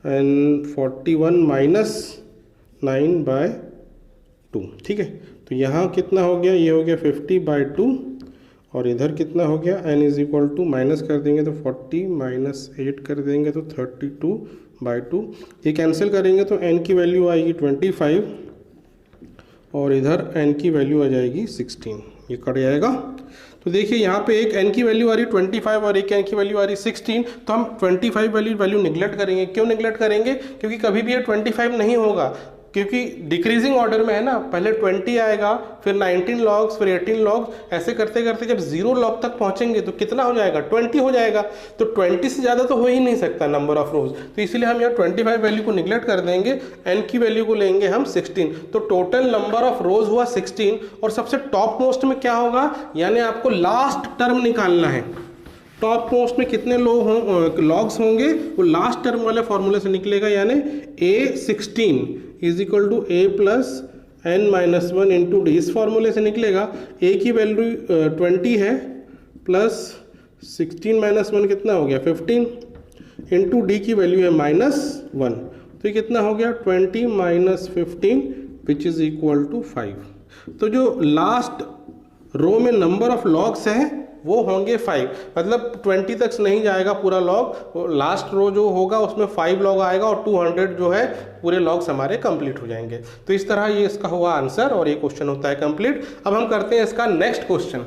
एंड 41 माइनस 9/2। ठीक है, तो यहाँ कितना हो गया, ये हो गया 50/2 और इधर कितना हो गया n is equal to minus कर देंगे तो 40 माइनस 8 कर देंगे तो 32/2। ये कैंसिल करेंगे तो n की वैल्यू आएगी 25 और इधर n की वैल्यू आ जाएगी 16, ये कट जाएगा। तो देखिए यहाँ पे एक n की वैल्यू आ रही 25 और एक n की वैल्यू आ रही 16, तो हम 25 वैल्यू निगलेक्ट करेंगे। क्यों निगलेक्ट करेंगे, क्योंकि कभी भी ये 25 नहीं होगा, क्योंकि डिक्रीजिंग ऑर्डर में है ना, पहले 20 आएगा फिर 19 लॉग्स फिर 18 लॉग्स, ऐसे करते करते जब 0 लॉग तक पहुंचेंगे तो कितना हो जाएगा 20 हो जाएगा। तो 20 से ज़्यादा तो हो ही नहीं सकता नंबर ऑफ रोज, तो इसलिए हम यहाँ 25 वैल्यू को निगलेक्ट कर देंगे, n की वैल्यू को लेंगे हम 16। तो टोटल नंबर ऑफ रोज हुआ 16 और सबसे टॉप मोस्ट में क्या होगा, यानी आपको लास्ट टर्म निकालना है। टॉप मोस्ट में कितने लॉग्स होंगे वो लास्ट टर्म वाले फॉर्मूले से निकलेगा, यानी a16 is equal to a plus n-1 into D, इस फॉर्मूले से निकलेगा। a की वैल्यू 20 है प्लस 16 - 1 कितना हो गया 15 इंटू डी की वैल्यू है -1, तो ये कितना हो गया 20 minus 15 which is equal to 5। तो जो लास्ट रो में नंबर ऑफ लॉग्स है वो होंगे 5, मतलब 20 तक नहीं जाएगा पूरा लॉग, लास्ट रो जो होगा उसमें 5 लॉग आएगा और 200 जो है पूरे लॉग्स हमारे कंप्लीट हो जाएंगे। तो इस तरह ये इसका हुआ आंसर और ये क्वेश्चन होता है कंप्लीट। अब हम करते हैं इसका नेक्स्ट क्वेश्चन।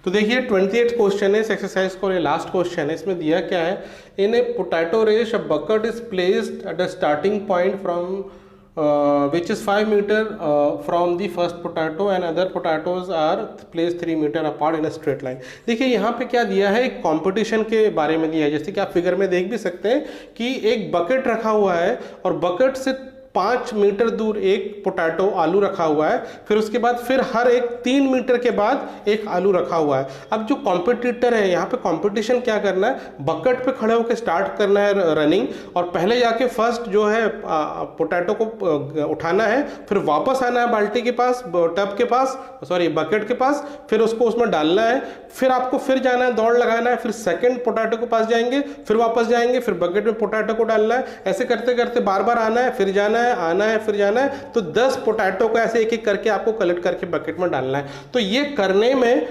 तो देखिए 28 क्वेश्चन है इस एक्सरसाइज को, ये लास्ट क्वेश्चन है। इसमें दिया क्या है, in a potato race a bucket is placed at a starting point from which is 5 meter from the first potato and other potatoes are placed 3 meter apart in a straight line। देखिए यहाँ पे क्या दिया है, एक competition के बारे में दिया है। जैसे कि आप फिगर में देख भी सकते हैं कि एक बकेट रखा हुआ है और बकेट से 5 मीटर दूर एक पोटैटो आलू रखा हुआ है, फिर उसके बाद फिर हर एक 3 मीटर के बाद एक आलू रखा हुआ है। अब जो कॉम्पिटिटर है यहाँ पे कंपटीशन क्या करना है, बकेट पे खड़े होकर स्टार्ट करना है रनिंग, और पहले जाके फर्स्ट जो है पोटैटो को उठाना है, फिर वापस आना है बाल्टी के पास, टब के पास, सॉरी बकेट के पास, फिर उसको उसमें डालना है, फिर आपको फिर जाना है, दौड़ लगाना है, फिर सेकंड पोटैटो के पास जाएंगे, फिर वापस जाएंगे, फिर बकेट में पोटैटो को डालना है, ऐसे करते करते बार बार आना है, फिर जाना है, आना है, फिर जाना है। तो 10 पोटैटो को ऐसे एक एक करके आपको कलेक्ट करके बकेट में डालना है। तो ये करने में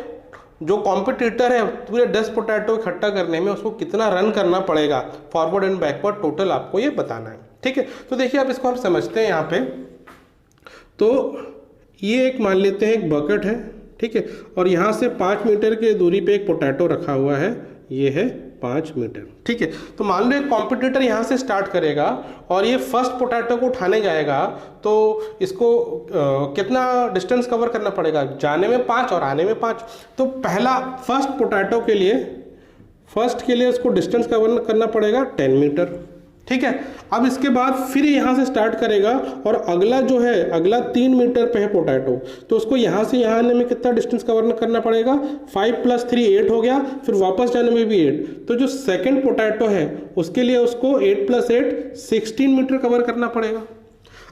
जो कॉम्पिटिटर है पूरे 10 पोटैटो इकट्ठा करने में उसको कितना रन करना पड़ेगा, फॉरवर्ड एंड बैकवर्ड, टोटल आपको ये बताना है। ठीक है, तो देखिए अब इसको हम समझते हैं यहाँ पे। तो ये एक मान लेते हैं एक बकेट है, ठीक है, और यहाँ से 5 मीटर की दूरी पे एक पोटैटो रखा हुआ है, ये है 5 मीटर। ठीक है, तो मान लो एक कॉम्पिटिटर यहाँ से स्टार्ट करेगा और ये फर्स्ट पोटैटो को उठाने जाएगा, तो इसको कितना डिस्टेंस कवर करना पड़ेगा, जाने में 5 और आने में 5। तो पहला फर्स्ट पोटैटो के लिए उसको डिस्टेंस कवर करना पड़ेगा 10 मीटर। ठीक है, अब इसके बाद फिर यहाँ से स्टार्ट करेगा और अगला जो है, अगला 3 मीटर पे है पोटैटो, तो उसको यहाँ से यहाँ आने में कितना डिस्टेंस कवर करना पड़ेगा, 5 + 3 8 हो गया, फिर वापस जाने में भी 8। तो जो सेकंड पोटैटो है उसके लिए उसको 8 + 8 16 मीटर कवर करना पड़ेगा।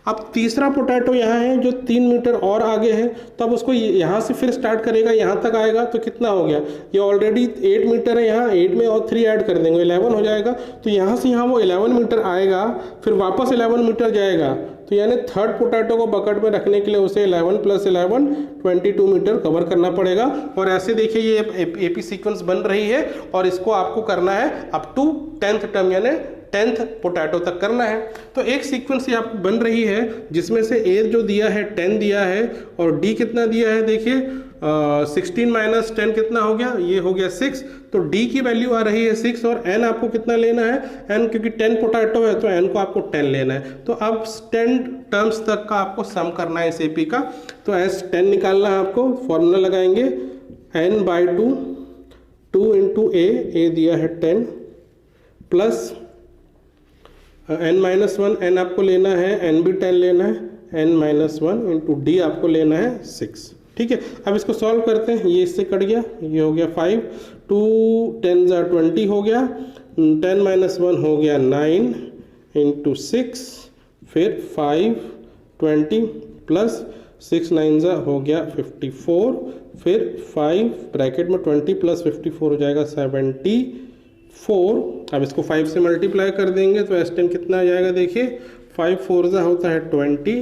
अब तीसरा पोटैटो यहाँ है जो 3 मीटर और आगे है, तो अब उसको यहाँ से फिर स्टार्ट करेगा, यहाँ तक आएगा, तो कितना हो गया, ये ऑलरेडी 8 मीटर है, यहाँ 8 में और 3 ऐड कर देंगे 11 हो जाएगा। तो यहाँ से यहाँ वो 11 मीटर आएगा, फिर वापस 11 मीटर जाएगा, तो यानी थर्ड पोटैटो को बकेट में रखने के लिए उसे 11 + 11 22 मीटर कवर करना पड़ेगा। और ऐसे देखिए ये एपी सीक्वेंस बन रही है और इसको आपको करना है अप टू 10th टर्म यानी 10th पोटैटो तक करना है। तो एक सीक्वेंस ये आपको बन रही है जिसमें से ए जो दिया है 10 दिया है और डी कितना दिया है, देखिए 16 - 10 कितना हो गया, ये हो गया 6। तो डी की वैल्यू आ रही है 6 और एन आपको कितना लेना है, एन क्योंकि 10 पोटैटो है तो एन को आपको 10 लेना है। तो अब 10 टर्म्स तक का आपको सम करना है इस एपी का। तो एस 10 निकालना है आपको, फॉर्मूला लगाएंगे n/2 2 × ए दिया है 10 प्लस n-1 n आपको लेना है, n भी 10 लेना है, n-1 × d आपको लेना है 6। ठीक है, अब इसको सॉल्व करते हैं, ये इससे कट गया, ये हो गया 5, 2 10 = 20 हो गया, 10 - 1 हो गया 9 × 6, फिर 5 20 प्लस 6 9 हो गया 54, फिर 5 ब्रैकेट में 20 + 54 हो जाएगा 74। अब इसको 5 से मल्टीप्लाई कर देंगे तो S10 कितना आ जाएगा, देखिए 5 4 होता है 20,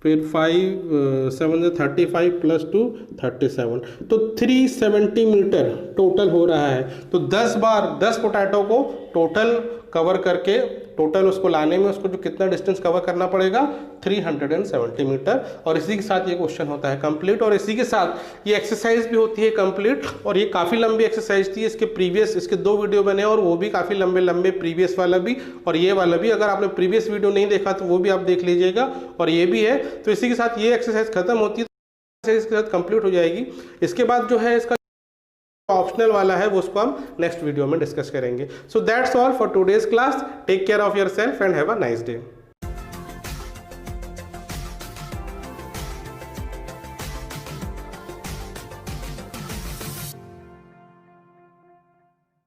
फिर 5 7 35 + 2 37, तो 370 मीटर टोटल हो रहा है। तो 10 बार 10 पोटैटो को टोटल कवर करके टोटल उसको लाने में उसको जो कितना डिस्टेंस कवर करना पड़ेगा 370 मीटर। और इसी के साथ ये क्वेश्चन होता है कंप्लीट, और इसी के साथ ये एक्सरसाइज भी होती है कंप्लीट। और ये काफ़ी लंबी एक्सरसाइज थी, इसके 2 वीडियो बने और वो भी काफ़ी लंबे प्रीवियस वाला भी और ये वाला भी। अगर आपने प्रीवियस वीडियो नहीं देखा तो वो भी आप देख लीजिएगा, और ये भी है। तो इसी के साथ ये एक्सरसाइज खत्म होती है, तो इसके साथ कंप्लीट हो जाएगी। इसके बाद जो है इसका ऑप्शनल वाला है वो उसको हम नेक्स्ट वीडियो में डिस्कस करेंगे। So that's all for today's class. Take care of yourself and have a nice day.